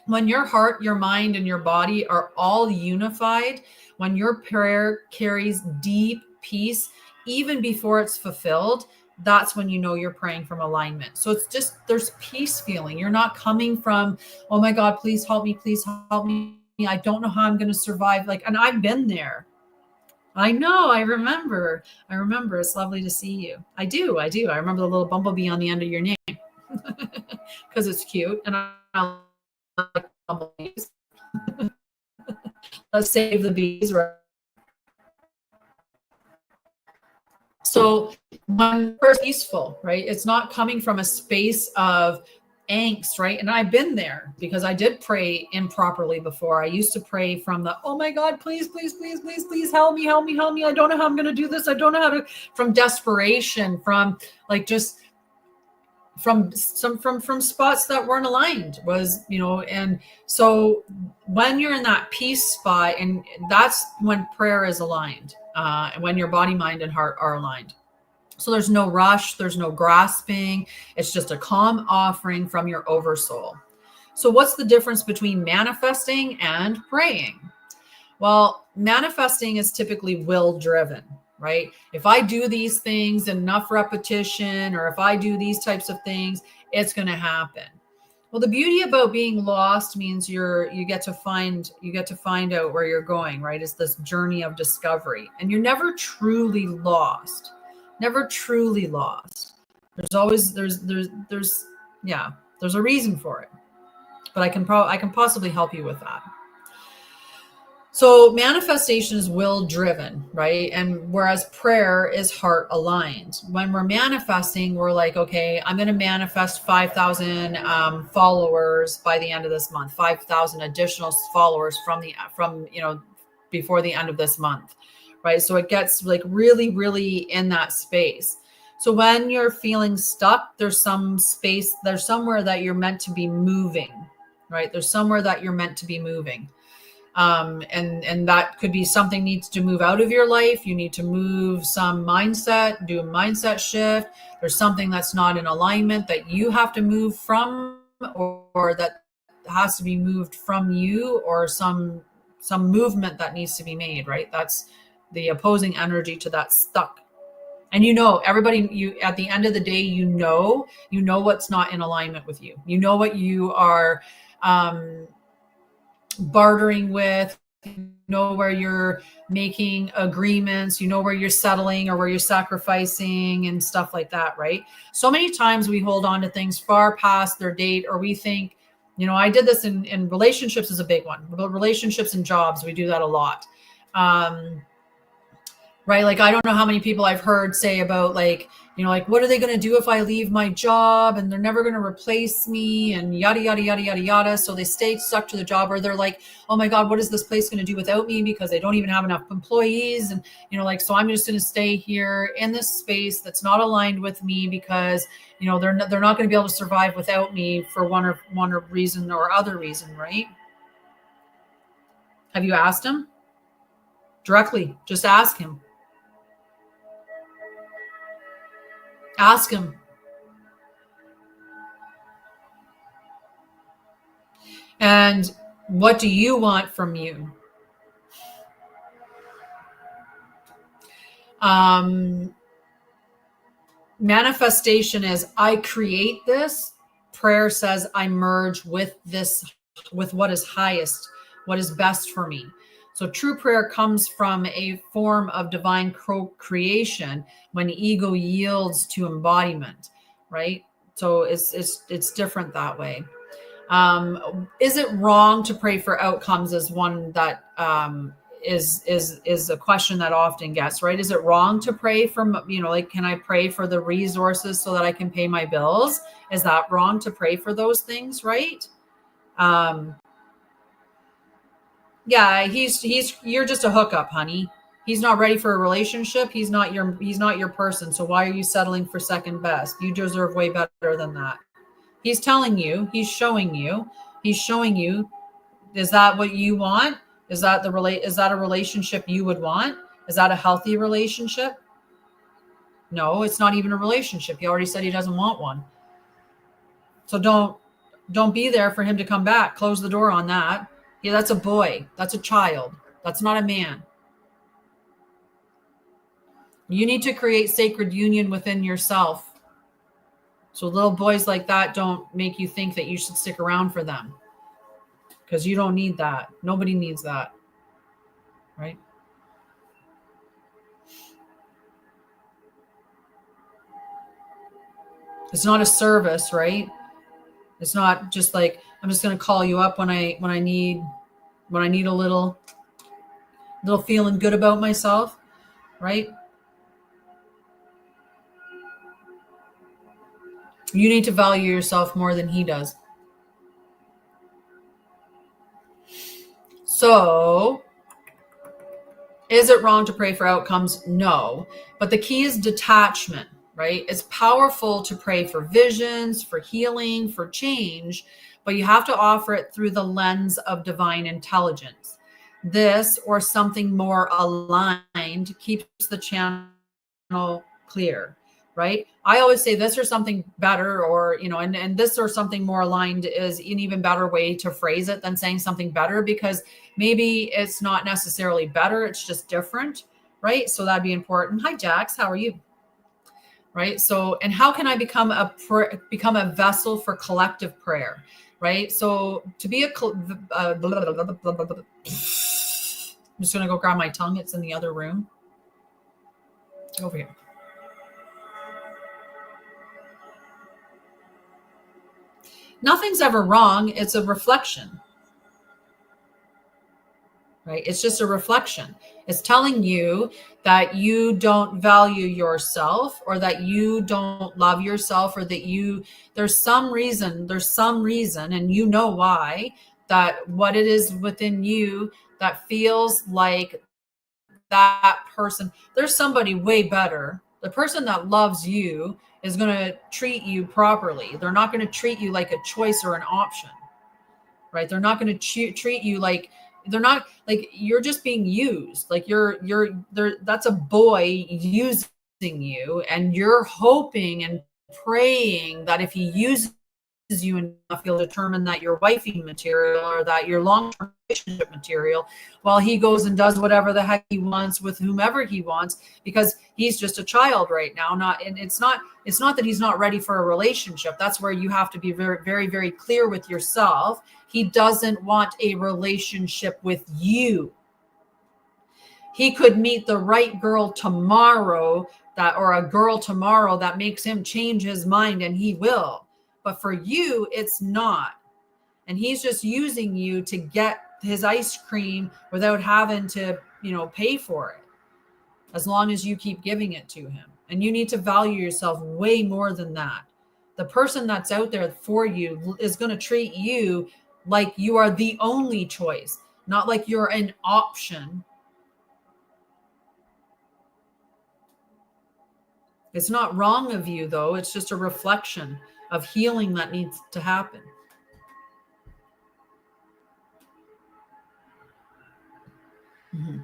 When your heart, your mind, and your body are all unified, when your prayer carries deep peace, even before it's fulfilled, that's when you know you're praying from alignment. So it's just, there's peace feeling. You're not coming from, oh my God, please help me. Please help me. I don't know how I'm going to survive. And I've been there. I know. I remember. It's lovely to see you. I do. I remember the little bumblebee on the end of your name because it's cute. And I like bumblebees. Let's save the bees, right? So when we're peaceful, right? It's not coming from a space of angst, right? And I've been there because I did pray improperly before. I used to pray from the, oh my God, please, please, please, please, please help me, help me, help me. I don't know how I'm going to do this. I don't know how to, from desperation, from from spots that weren't aligned and so when you're in that peace spot, and that's when prayer is aligned, and when your body, mind, and heart are aligned. So there's no rush, there's no grasping. It's just a calm offering from your oversoul. So what's the difference between manifesting and praying? Well, manifesting is typically will driven, right? If I do these things, enough repetition, or if I do these types of things, it's going to happen. Well, the beauty about being lost means you get to find out where you're going, right? It's this journey of discovery, and you're never truly lost. Never truly lost. There's always there's a reason for it, but I can possibly help you with that. So manifestation is will driven, right? And whereas prayer is heart aligned. When we're manifesting, we're like, okay, I'm going to manifest 5,000 followers by the end of this month, 5,000 additional followers from before the end of this month, right? So it gets like really, really in that space. So when you're feeling stuck, there's some space, there's somewhere that you're meant to be moving, right? There's somewhere that you're meant to be moving. And that could be something needs to move out of your life. You need to move some mindset, do a mindset shift. There's something that's not in alignment that you have to move from, or that has to be moved from you, or some movement that needs to be made, right? That's the opposing energy to that stuck. And everybody, at the end of the day, you know what's not in alignment with you. You know what you are, bartering with, where you're making agreements, where you're settling or where you're sacrificing and stuff like that, right? So many times we hold on to things far past their date, or we think, I did this in relationships is a big one. Relationships and jobs, we do that a lot. right? Like, I don't know how many people I've heard say about, like, like, what are they going to do if I leave my job and they're never going to replace me and yada, yada, yada, yada, yada. So they stay stuck to the job, or they're like, oh my God, what is this place going to do without me? Because they don't even have enough employees. And, like, so I'm just going to stay here in this space that's not aligned with me because, they're not going to be able to survive without me for one reason or other reason, right? Have you asked him directly? Just ask him. Ask him. And what do you want from you? Manifestation is, I create this. Prayer says, I merge with this, with what is highest, what is best for me. So true prayer comes from a form of divine creation when ego yields to embodiment, right? So it's different that way. Is it wrong to pray for outcomes? Is one that is a question that often gets, right? Is it wrong to pray for, like, can I pray for the resources so that I can pay my bills? Is that wrong to pray for those things, right? Yeah, you're just a hookup, honey. He's not ready for a relationship. He's not your person. So why are you settling for second best? You deserve way better than that. He's telling you, he's showing you. Is that what you want? Is that a relationship you would want? Is that a healthy relationship? No, it's not even a relationship. He already said he doesn't want one. So don't be there for him to come back. Close the door on that. Yeah, that's a boy. That's a child. That's not a man. You need to create sacred union within yourself. So little boys like that don't make you think that you should stick around for them. Because you don't need that. Nobody needs that. Right? It's not a service, right? It's not just like, I'm just going to call you up when I need a little feeling good about myself, right? You need to value yourself more than he does. So, is it wrong to pray for outcomes? No. But the key is detachment, right? It's powerful to pray for visions, for healing, for change, but you have to offer it through the lens of divine intelligence. This or something more aligned keeps the channel clear, right? I always say this or something better, or, and this or something more aligned is an even better way to phrase it than saying something better, because maybe it's not necessarily better, it's just different, right? So that'd be important. Hi, Jax, how are you? Right? So, and how can I become a vessel for collective prayer, right? So to be I'm just going to go grab my tongue. It's in the other room. Over here. Nothing's ever wrong. It's a reflection. Right? It's just a reflection. It's telling you that you don't value yourself, or that you don't love yourself, or that there's some reason, and you know why, that what it is within you that feels like that person, there's somebody way better. The person that loves you is going to treat you properly. They're not going to treat you like a choice or an option, right? They're not going to treat you like, they're not like you're just being used. Like you're there. That's a boy using you, and you're hoping and praying that if he uses you enough, he'll determine that you're wifey material, or that you're long-term relationship material, while he goes and does whatever the heck he wants with whomever he wants, because he's just a child right now. And it's not that he's not ready for a relationship. That's where you have to be very, very, very clear with yourself. He doesn't want a relationship with you. He could meet the right girl tomorrow, or a girl tomorrow that makes him change his mind, and he will. But for you, it's not. And he's just using you to get his ice cream without having to, pay for it. as long as you keep giving it to him. And you need to value yourself way more than that. The person that's out there for you is going to treat you like you are the only choice, not like you're an option. It's not wrong of you, though. It's just a reflection of healing that needs to happen. Mm-hmm.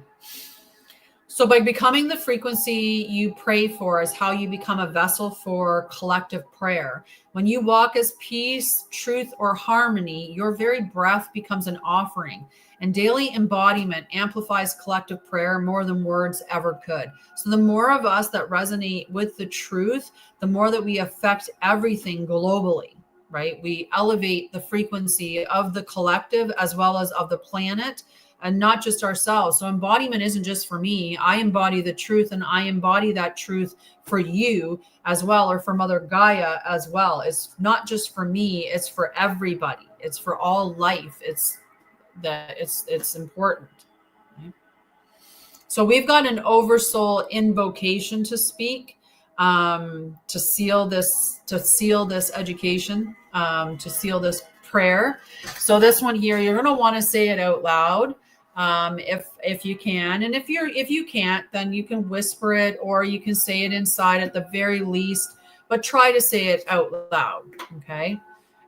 So by becoming the frequency you pray for is how you become a vessel for collective prayer. When you walk as peace, truth, or harmony, your very breath becomes an offering. And daily embodiment amplifies collective prayer more than words ever could. So the more of us that resonate with the truth, the more that we affect everything globally, right? We elevate the frequency of the collective as well as of the planet, and not just ourselves. So embodiment isn't just for me. I embody the truth, and I embody that truth for you as well, or for Mother Gaia as well. It's not just for me, it's for everybody. It's for all life. It's important. Okay? So we've got an Oversoul invocation to speak, to seal this education, to seal this prayer. So this one here, you're going to want to say it out loud, if you can, and if you can't, then you can whisper it, or you can say it inside at the very least, but try to say it out loud. Okay.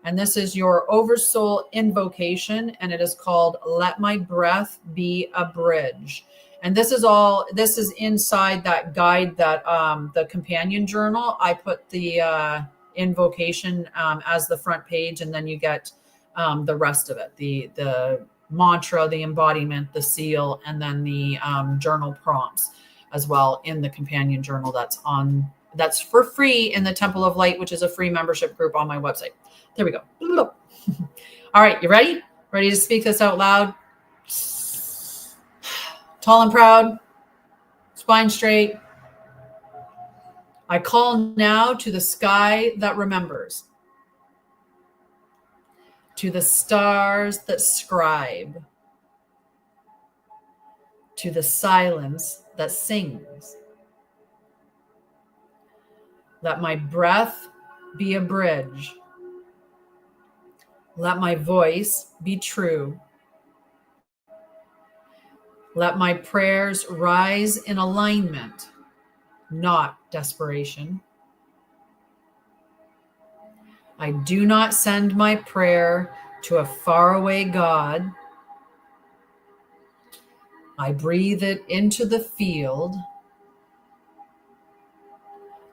And this is your Oversoul invocation, and it is called "Let My Breath Be a Bridge." And this is inside that guide, that the companion journal. I put the invocation as the front page, and then you get the rest of it, the mantra, the embodiment, the seal, and then the journal prompts as well in the companion journal that's for free in the Temple of Light, which is a free membership group on my website. There we go. All right, you ready? Ready to speak this out loud? Tall and proud, spine straight. I call now to the sky that remembers, to the stars that scribe, to the silence that sings. Let my breath be a bridge. Let my voice be true. Let my prayers rise in alignment, not desperation. I do not send my prayer to a faraway God. I breathe it into the field.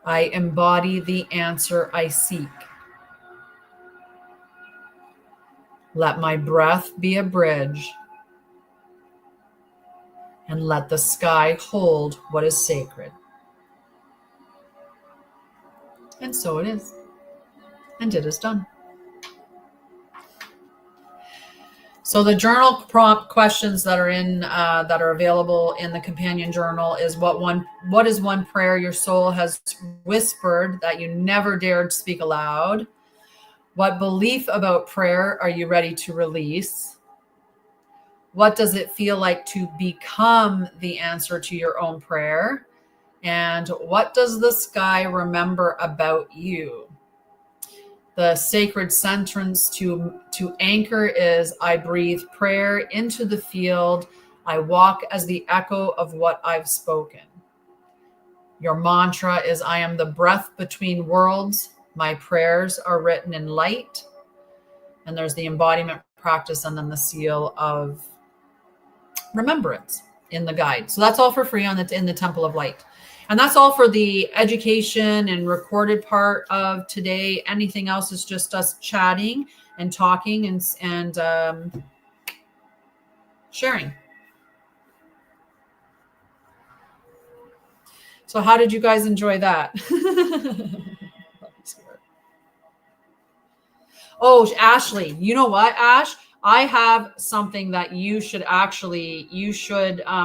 I embody the answer I seek. Let my breath be a bridge, and let the sky hold what is sacred. And so it is. And it is done. So the journal prompt questions that are available in the companion journal is what is one prayer your soul has whispered that you never dared speak aloud? What belief about prayer are you ready to release? What does it feel like to become the answer to your own prayer? And what does the sky remember about you? The sacred sentence to anchor is, I breathe prayer into the field. I walk as the echo of what I've spoken. Your mantra is, I am the breath between worlds. My prayers are written in light. And there's the embodiment practice, and then the seal of remembrance in the guide. So that's all for free in the Temple of Light. And that's all for the education and recorded part of today. Anything else is just us chatting and talking and sharing. So how did you guys enjoy that? Oh, Ashley, you know what, Ash? I have something that you should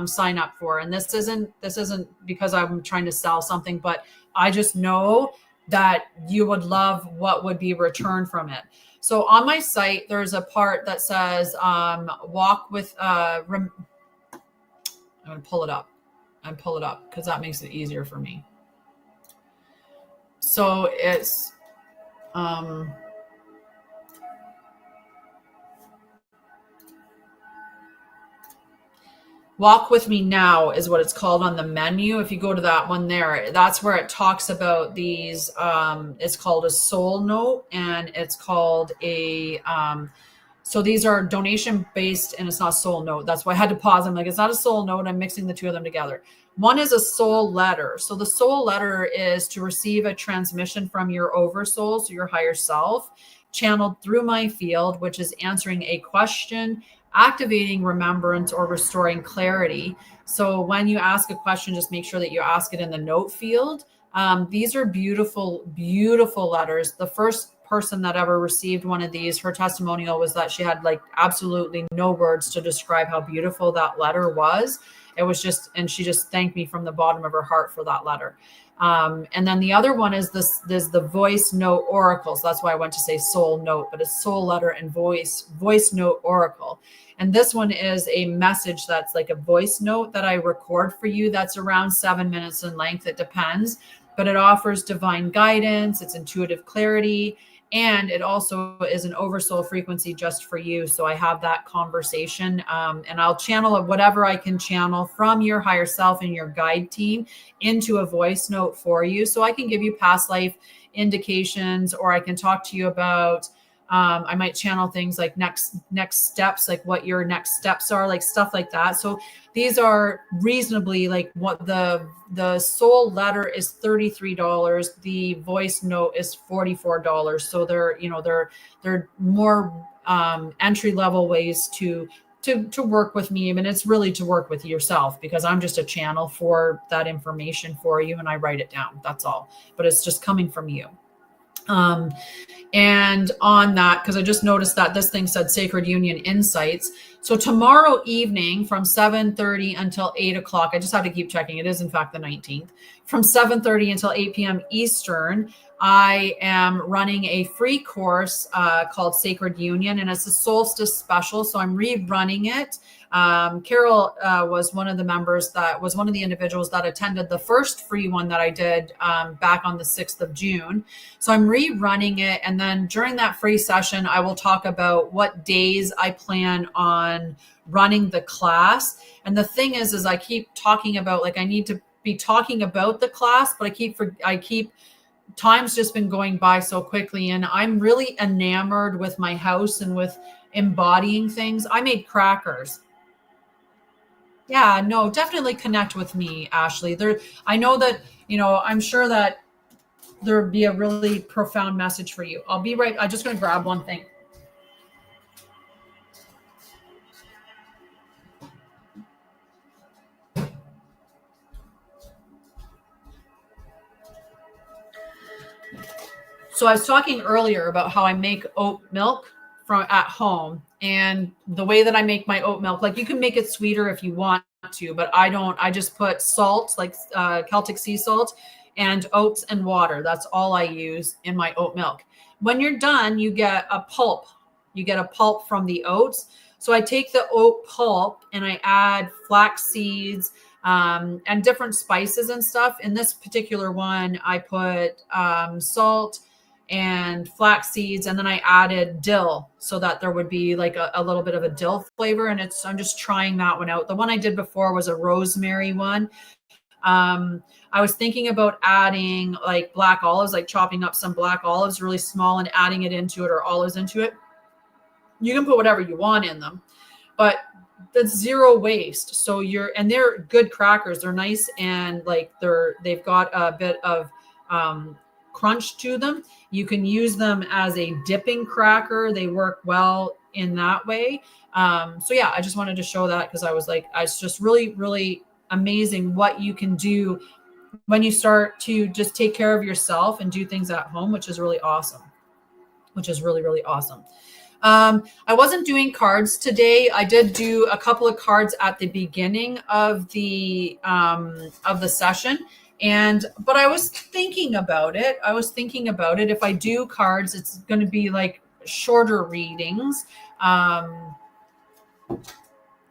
sign up for. And this isn't because I'm trying to sell something, but I just know that you would love what would be returned from it. So on my site, there's a part that says, walk with, I'm going to pull it up. and pull it up because that makes it easier for me. So it's Walk With Me Now is what it's called on the menu. If you go to that one there, that's where it talks about these. It's called a soul note, and it's called a so these are donation based, and it's not soul note. That's why I had to pause. I'm like, it's not a soul note. I'm mixing the two of them together. One is a soul letter. So the soul letter is to receive a transmission from your oversoul, so your higher self, channeled through my field, which is answering a question, activating remembrance, or restoring clarity. So when you ask a question, just make sure that you ask it in the note field. These are beautiful, beautiful letters. The first person that ever received one of these, her testimonial was that she had like absolutely no words to describe how beautiful that letter was. It was just, and she just thanked me from the bottom of her heart for that letter. And then the other one is the voice note oracle. So that's why I went to say soul note, but it's soul letter and voice note oracle. And this one is a message that's like a voice note that I record for you. That's around 7 minutes in length. It depends, but it offers divine guidance. It's intuitive clarity. And it also is an oversoul frequency just for you. So I have that conversation, and I'll channel whatever I can channel from your higher self and your guide team into a voice note for you. So I can give you past life indications, or I can talk to you about, I might channel things like next steps, like what your next steps are, like stuff like that. So these are reasonably, like, what the soul letter is $33. The voice note is $44. So they're more entry level ways to work with me. I mean, it's really to work with yourself, because I'm just a channel for that information for you, and I write it down. That's all. But it's just coming from you. And on that, because I just noticed that this thing said Sacred Union Insights. So tomorrow evening from 7:30 until 8 o'clock, I just have to keep checking. It is in fact the 19th. From 7:30 until 8 p.m. Eastern, I am running a free course called Sacred Union, and it's a solstice special. So I'm rerunning it. Carol was one of the members that was one of the individuals that attended the first free one that I did back on the 6th of June. So I'm rerunning it. And then during that free session, I will talk about what days I plan on running the class. And the thing is I keep talking about, like, I need to be talking about the class, but I keep time's just been going by so quickly, and I'm really enamored with my house and with embodying things. I made crackers. Yeah, no, definitely connect with me, Ashley. I know that, I'm sure that there'd be a really profound message for you. I'll be right. I'm just going to grab one thing. So I was talking earlier about how I make oat milk from at home, and the way that I make my oat milk, like, you can make it sweeter if you want to, but I don't. I just put salt, like Celtic sea salt, and oats and water. That's all I use in my oat milk. When you're done, you get a pulp. You get a pulp from the oats. So I take the oat pulp and I add flax seeds and different spices and stuff. In this particular one, I put salt and flax seeds, and then I added dill so that there would be like a little bit of a dill flavor. And I'm just trying that one out. The one I did before was a rosemary one. I was thinking about adding like black olives, like chopping up some black olives really small and adding it into it, or olives into it. You can put whatever you want in them, but that's zero waste. So and they're good crackers. They're nice, and like they've got a bit of crunch to them. You can use them as a dipping cracker. They work well in that way. So yeah, I just wanted to show that, because I was like, it's just really, really amazing what you can do when you start to just take care of yourself and do things at home, which is really awesome. Really awesome. I wasn't doing cards today. I did do a couple of cards at the beginning of the session. But I was thinking about it. If I do cards, it's going to be like shorter readings.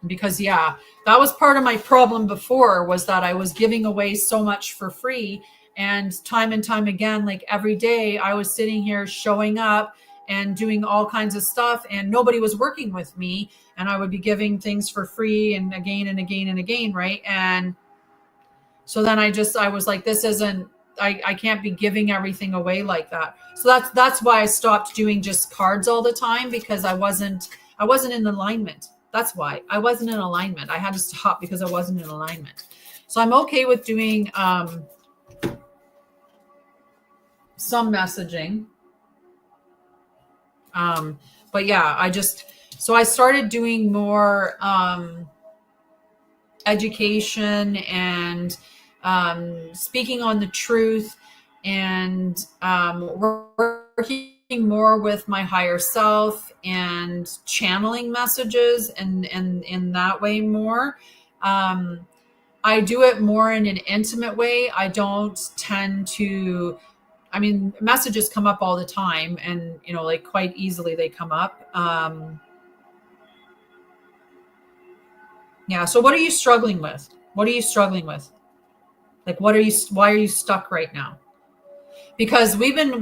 because yeah, that was part of my problem before, was that I was giving away so much for free, and time again, like every day I was sitting here showing up and doing all kinds of stuff, and nobody was working with me, and I would be giving things for free and again and again and again, right? And so then I was like, this isn't, I can't be giving everything away like that. So that's why I stopped doing just cards all the time, because I wasn't in alignment. That's why I wasn't in alignment. I had to stop because I wasn't in alignment. So I'm okay with doing some messaging. But yeah, so I started doing more education and speaking on the truth, and working more with my higher self and channeling messages, and in that way more. I do it more in an intimate way. I don't tend to, I mean, messages come up all the time, and like quite easily they come up. Yeah. So what are you struggling with? What are you struggling with? Like, why are you stuck right now? Because we've been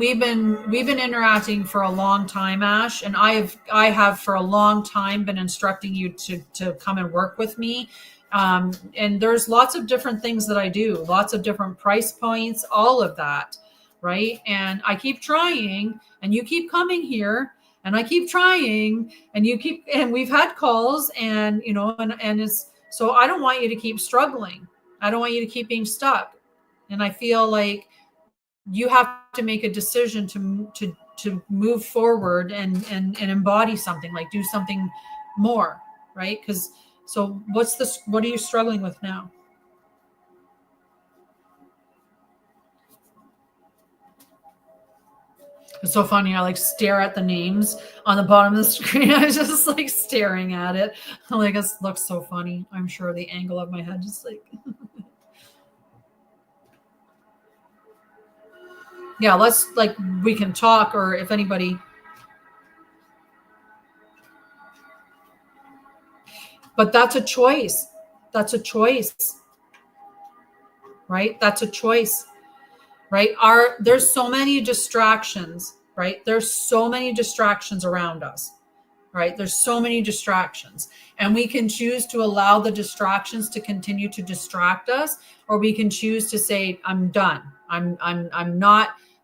interacting for a long time, Ash, and I have for a long time been instructing you to come and work with me. And there's lots of different things that I do, lots of different price points, all of that, right? And I keep trying, and you keep coming here, and I keep trying, and and we've had calls, and and it's, so I don't want you to keep struggling. I don't want you to keep being stuck. And I feel like you have to make a decision to move forward and embody something, like do something more, right? Because so what are you struggling with now? It's so funny. I like stare at the names on the bottom of the screen. I was just like staring at it. Like, it looks so funny. I'm sure the angle of my head just like yeah, let's, like, we can talk, or if anybody, but that's a choice. That's a choice, right? That's a choice, right? There's so many distractions, right? There's so many distractions around us, right? There's so many distractions, and we can choose to allow the distractions to continue to distract us, or we can choose to say, I'm done.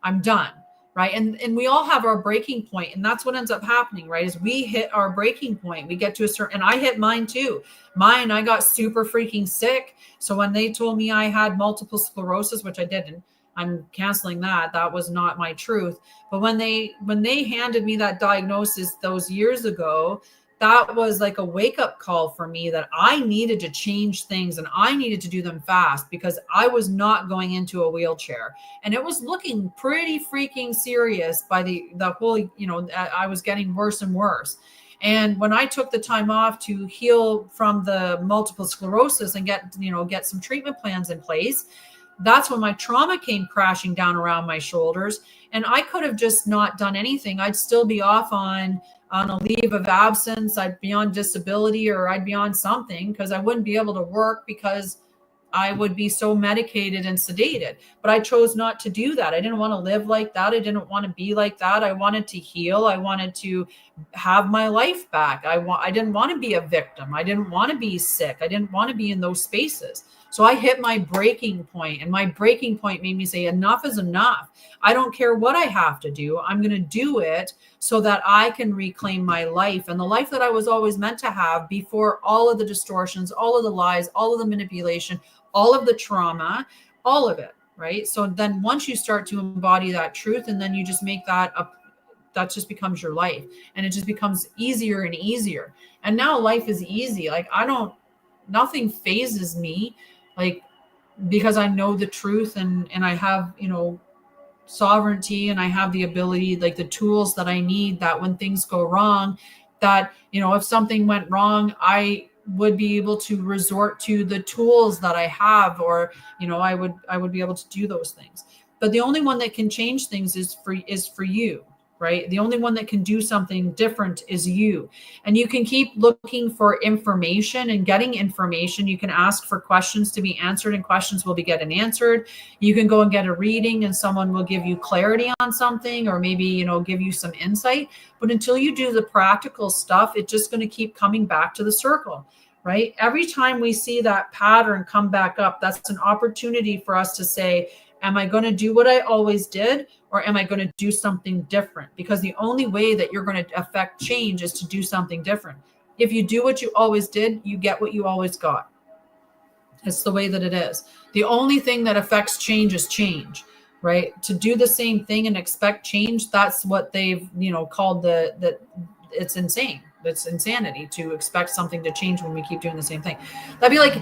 I'm done. Right. And we all have our breaking point, and that's what ends up happening, right? Is we hit our breaking point. We get to a certain, and I hit mine too. I got super freaking sick. So when they told me I had multiple sclerosis, which I didn't, I'm canceling that. That was not my truth. But when they handed me that diagnosis those years ago, that was like a wake-up call for me, that I needed to change things, and I needed to do them fast, because I was not going into a wheelchair, and it was looking pretty freaking serious by the whole, I was getting worse and worse. And when I took the time off to heal from the multiple sclerosis and get some treatment plans in place, that's when my trauma came crashing down around my shoulders. And I could have just not done anything. I'd still be off on a leave of absence. I'd be on disability, or I'd be on something, because I wouldn't be able to work because I would be so medicated and sedated. But I chose not to do that. I didn't want to live like that. I didn't want to be like that. I wanted to heal. I wanted to have my life back. I didn't want to be a victim. I didn't want to be sick. I didn't want to be in those spaces. So I hit my breaking point, and my breaking point made me say, enough is enough. I don't care what I have to do. I'm going to do it so that I can reclaim my life, and the life that I was always meant to have before all of the distortions, all of the lies, all of the manipulation, all of the trauma, all of it, right? So then once you start to embody that truth, and then you just make that up, that just becomes your life, and it just becomes easier and easier. And now life is easy. Like, nothing phases me, like, because I know the truth, and I have, sovereignty, and I have the ability, like the tools that I need, that when things go wrong, that, if something went wrong, I would be able to resort to the tools that I have, or, I would be able to do those things. But the only one that can change things is for you. right? The only one that can do something different is you. And you can keep looking for information and getting information. You can ask for questions to be answered, and questions will be getting answered. You can go and get a reading and someone will give you clarity on something, or maybe, you know, give you some insight. But until you do the practical stuff, it's just going to keep coming back to the circle, right? Every time we see that pattern come back up, that's an opportunity for us to say, am I going to do what I always did, or am I going to do something different? Because the only way that you're going to affect change is to do something different. If you do what you always did, you get what you always got. It's the way that it is. The only thing that affects change is change, right? To do the same thing and expect change, that's what they've, you know, called it's insane. It's insanity to expect something to change when we keep doing the same thing. That'd be like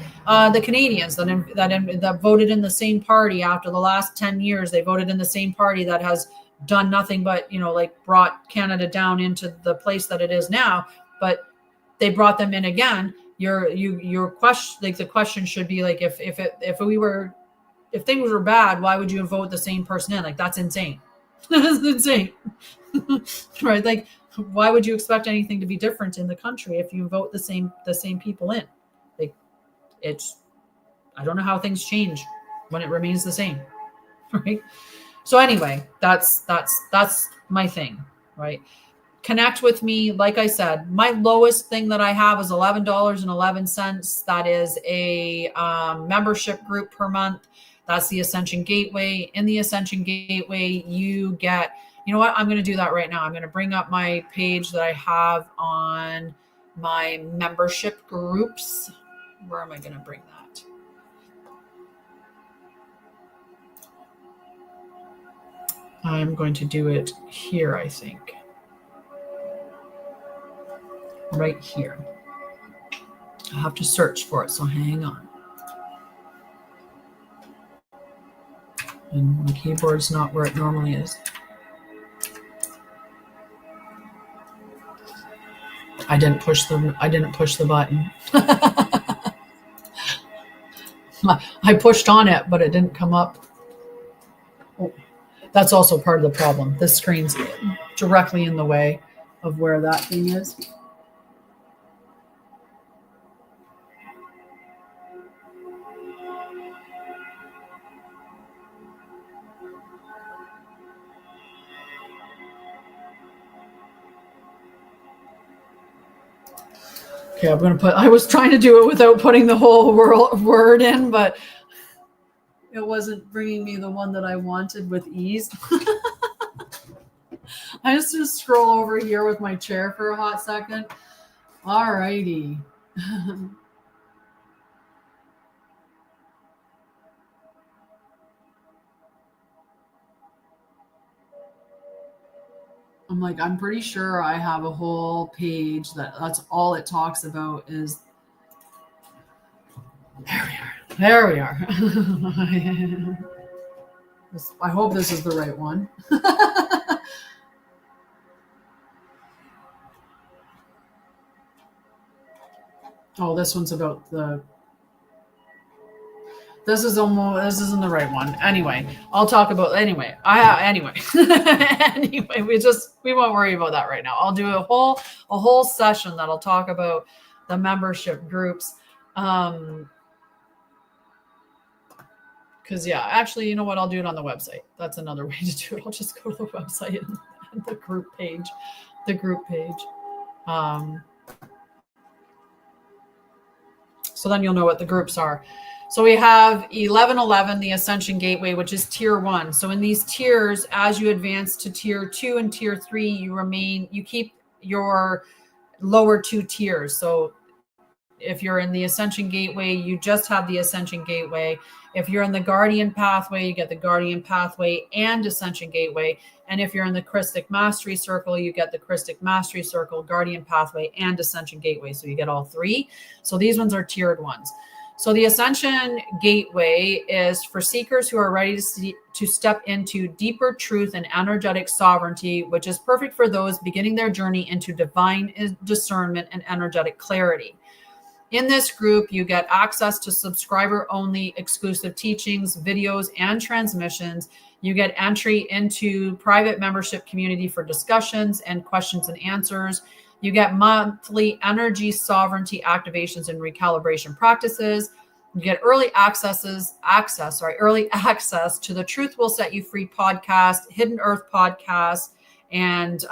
the Canadians that voted in the same party after the last 10 years. They voted in the same party that has done nothing but, you know, like brought Canada down into the place that it is now. But they brought them in again. Your question, like the question should be like, if things were bad, why would you vote the same person in? Like, that's insane. That's insane. Right? Like, why would you expect anything to be different in the country if you vote the same people in? Like, I don't know how things change when it remains the same, right? So anyway, that's my thing, right? Connect with me. Like I said, my lowest thing that I have is $11.11. That is a membership group per month. That's the Ascension Gateway. In the Ascension Gateway, you get, you know what? I'm going to do that right now. I'm going to bring up my page that I have on my membership groups. Where am I going to bring that? I'm going to do it here, I think. Right here. I have to search for it, so hang on. And my keyboard's not where it normally is. I didn't push the button. I pushed on it, but it didn't come up. Oh, that's also part of the problem. This screen's directly in the way of where that thing is. Okay, I was trying to do it without putting the whole word in, but it wasn't bringing me the one that I wanted with ease. I just scroll over here with my chair for a hot second. All righty. I'm like, I'm pretty sure I have a whole page that's all it talks about is. There we are. I hope this is the right one. Oh, this one's about the. This isn't the right one. Anyway, I'll talk about anyway. Anyway, we won't worry about that right now. I'll do a whole session that'll talk about the membership groups. Because actually, you know what? I'll do it on the website. That's another way to do it. I'll just go to the website and the group page. So then you'll know what the groups are. So we have 1111, the Ascension Gateway, which is tier 1. So in these tiers, as you advance to tier 2 and tier 3, you keep your lower 2 tiers. So if you're in the Ascension Gateway, you just have the Ascension Gateway. If you're in the Guardian Pathway, you get the Guardian Pathway and Ascension Gateway. And if you're in the Christic Mastery Circle, you get the Christic Mastery Circle, Guardian Pathway, and Ascension Gateway. So you get all 3. So these ones are tiered ones. So the Ascension Gateway is for seekers who are ready to step into deeper truth and energetic sovereignty, which is perfect for those beginning their journey into divine discernment and energetic clarity. In this group, you get access to subscriber-only exclusive teachings, videos, and transmissions. You get entry into private membership community for discussions and questions and answers. You get monthly energy sovereignty activations and recalibration practices. You get early access to the Truth Will Set You Free podcast, Hidden Earth podcast, and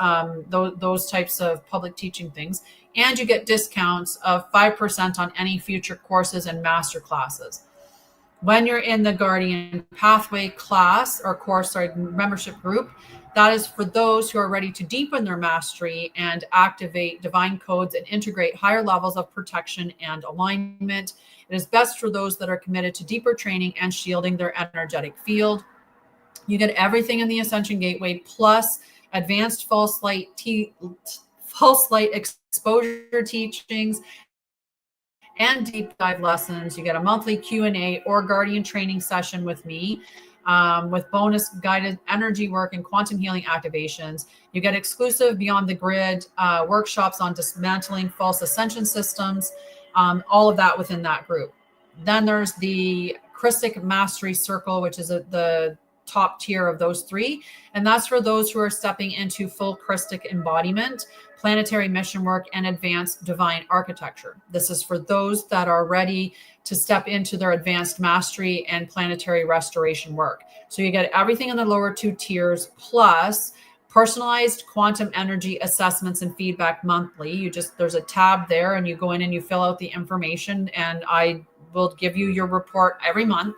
those types of public teaching things. And you get discounts of 5% on any future courses and master classes. When you're in the Guardian Pathway class or course or membership group, that is for those who are ready to deepen their mastery and activate divine codes and integrate higher levels of protection and alignment. It is best for those that are committed to deeper training and shielding their energetic field. You get everything in the Ascension Gateway plus advanced false light exposure teachings and deep dive lessons. You get a monthly Q&A or Guardian training session with me, with bonus guided energy work and quantum healing activations. You get exclusive Beyond the Grid workshops on dismantling false ascension systems, all of that within that group. Then there's the Christic Mastery Circle, which is the top tier of those three. And that's for those who are stepping into full Christic embodiment, planetary mission work, and advanced divine architecture. This is for those that are ready to step into their advanced mastery and planetary restoration work. So you get everything in the lower two tiers, plus personalized quantum energy assessments and feedback monthly. There's a tab there and you go in and you fill out the information, and I will give you your report every month.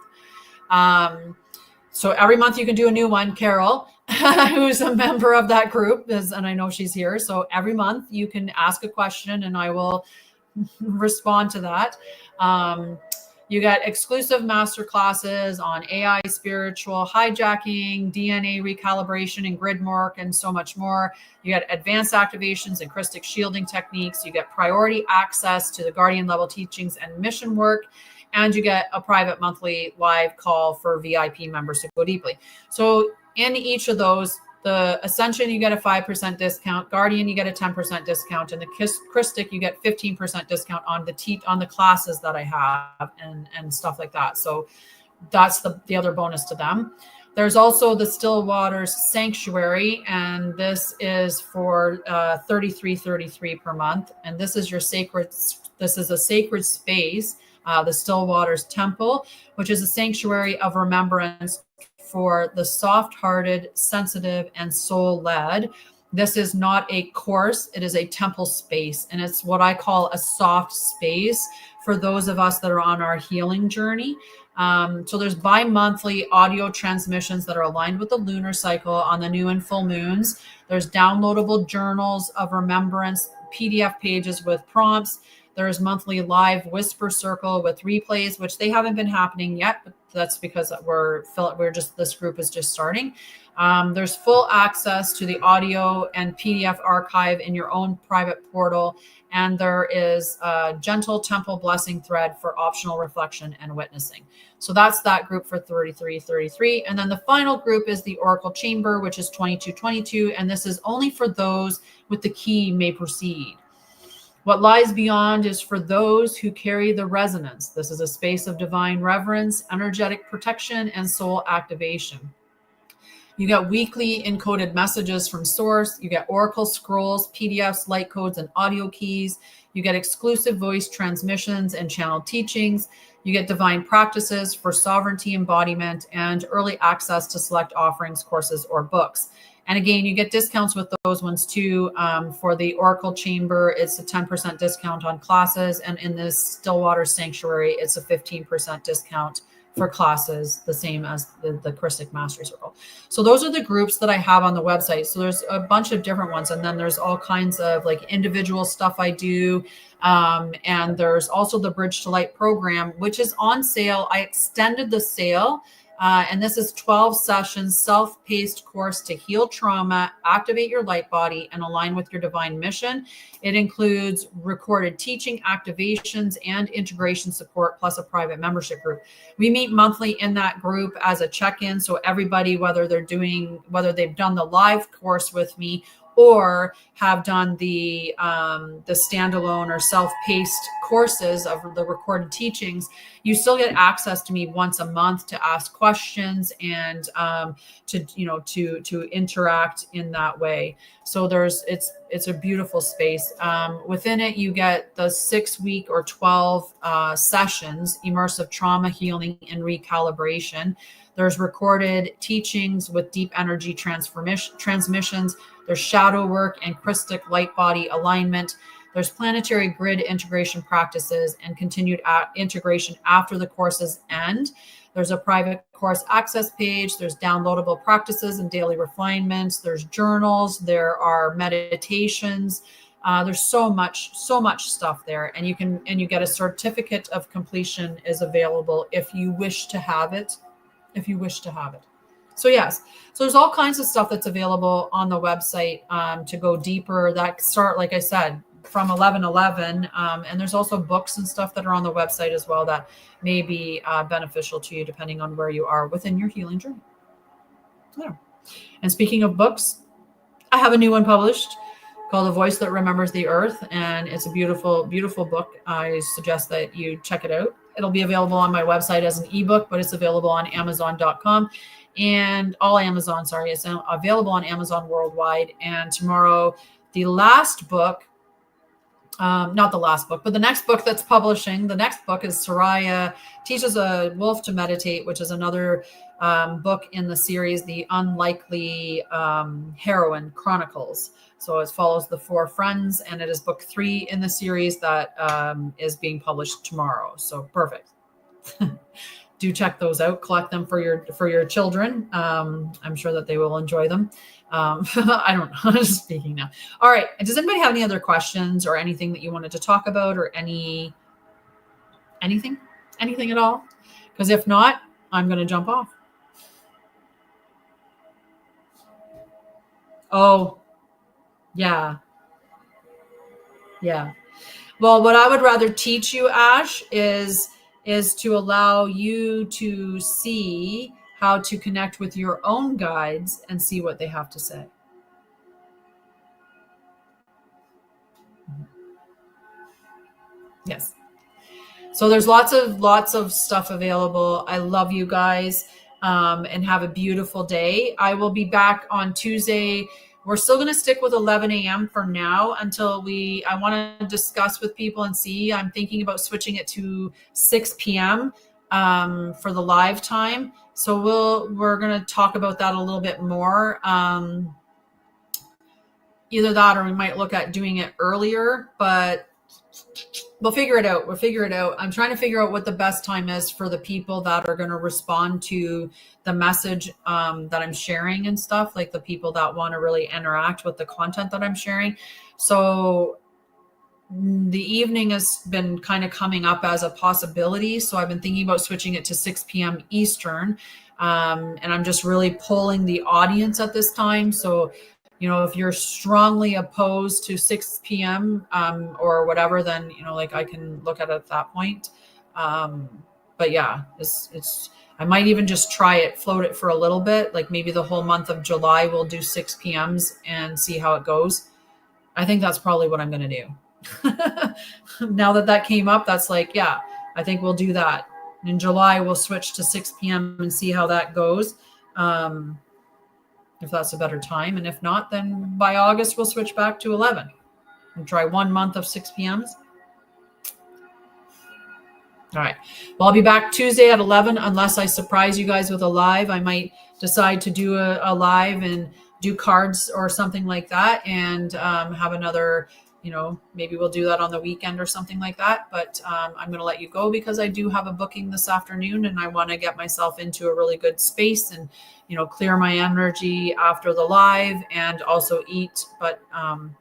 So every month you can do a new one. Carol, who's a member of that group, and I know she's here. So every month you can ask a question and I will respond to that. You get exclusive master classes on AI, spiritual hijacking, DNA recalibration, and grid work, and so much more. You get advanced activations and Christic shielding techniques. You get priority access to the Guardian level teachings and mission work. And you get a private monthly live call for VIP members to go deeply. So in each of those, the Ascension, you get a 5% discount. Guardian, you get a 10% discount. And the Christic, you get 15% discount on the classes that I have and stuff like that. So that's the other bonus to them. There's also the Still Waters Sanctuary, and this is for $33.33 per month. And this is a sacred space. The Still Waters Temple, which is a sanctuary of remembrance for the soft-hearted, sensitive, and soul-led. This is not a course, it is a temple space, and it's what I call a soft space for those of us that are on our healing journey. So there's bi-monthly audio transmissions that are aligned with the lunar cycle on the new and full moons. There's downloadable journals of remembrance, PDF pages with prompts. There's monthly live whisper circle with replays, which they haven't been happening yet, but that's because this group is just starting. There's full access to the audio and PDF archive in your own private portal. And there is a gentle temple blessing thread for optional reflection and witnessing. So that's that group for $33.33. And then the final group is the Oracle Chamber, which is $22.22. And this is only for those with the key may proceed. What lies beyond is for those who carry the resonance. This is a space of divine reverence, energetic protection, and soul activation. You get weekly encoded messages from Source. You get Oracle scrolls, PDFs, light codes, and audio keys. You get exclusive voice transmissions and channel teachings. You get divine practices for sovereignty embodiment and early access to select offerings, courses, or books. And again, you get discounts with those ones too. For the Oracle Chamber, it's a 10% discount on classes. And in this Stillwater Sanctuary, it's a 15% discount for classes, the same as the Christic Mastery Circle. So those are the groups that I have on the website. So there's a bunch of different ones. And then there's all kinds of like individual stuff I do. And there's also the Bridge to Light program, which is on sale. I extended the sale. And this is 12 sessions, self-paced course to heal trauma, activate your light body, and align with your divine mission. It includes recorded teaching, activations, and integration support, plus a private membership group. We meet monthly in that group as a check-in. So everybody, whether they've done the live course with me or have done the standalone or self-paced courses of the recorded teachings, you still get access to me once a month to ask questions and to interact in that way. So it's a beautiful space. Within it, you get the 6-week or 12 sessions, immersive trauma healing and recalibration. There's recorded teachings with deep energy transmissions. There's shadow work and Christic light body alignment. There's planetary grid integration practices and continued integration after the courses end. There's a private course access page. There's downloadable practices and daily refinements. There's journals. There are meditations. There's so much stuff there, and you get a certificate of completion is available if you wish to have it. So yes, so there's all kinds of stuff that's available on the website to go deeper. That start, like I said, from 11/11, and there's also books and stuff that are on the website as well that may be beneficial to you depending on where you are within your healing journey. Yeah. And speaking of books, I have a new one published called A Voice That Remembers the Earth, and it's a beautiful, beautiful book. I suggest that you check it out. It'll be available on my website as an ebook, but it's available on Amazon.com and all Amazon. Sorry, it's available on Amazon worldwide. And tomorrow, the last book, not the last book, but the next book that's publishing, the next book is Sha'Ryah Teaches a Wolf to Meditate, which is another book in the series, The Unlikely Heroine Chronicles. So it follows the 4 friends, and it is book 3 in the series that is being published tomorrow. So perfect. Do check those out. Collect them for your children. I'm sure that they will enjoy them. I don't know. I'm just speaking now. All right. Does anybody have any other questions or anything that you wanted to talk about, or anything at all? Because if not, I'm going to jump off. Oh, yeah. Well, what I would rather teach you, Ash, is to allow you to see how to connect with your own guides and see what they have to say. Yes. So there's lots of stuff available. I love you guys, and have a beautiful day. I will be back on Tuesday. We're still going to stick with 11 a.m. for now until I want to discuss with people and see. I'm thinking about switching it to 6 p.m. For the live time. So we're going to talk about that a little bit more. Either that, or we might look at doing it earlier, but we'll figure it out. I'm trying to figure out what the best time is for the people that are going to respond to the message that I'm sharing and stuff, like the people that want to really interact with the content that I'm sharing. So the evening has been kind of coming up as a possibility. So I've been thinking about switching it to 6 p.m. Eastern. And I'm just really polling the audience at this time. So if you're strongly opposed to 6 p.m. Or whatever, then, I can look at it at that point. But yeah, I might even just float it for a little bit. Like maybe the whole month of July, we'll do 6 p.m.s and see how it goes. I think that's probably what I'm going to do. Now that came up, that's like, yeah, I think we'll do that. In July, we'll switch to 6 p.m. and see how that goes. If that's a better time. And if not, then by August, we'll switch back to 11 and try 1 month of 6 p.m.s. All right. Well, I'll be back Tuesday at 11, unless I surprise you guys with a live. I might decide to do a live and do cards or something like that, and have another, maybe we'll do that on the weekend or something like that. But I'm going to let you go because I do have a booking this afternoon, and I want to get myself into a really good space and, clear my energy after the live, and also eat, but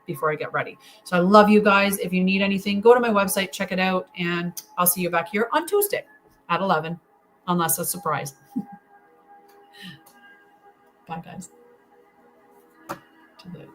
before I get ready. So I love you guys. If you need anything, go to my website, check it out, and I'll see you back here on Tuesday at 11, unless a surprise. Bye, guys. To the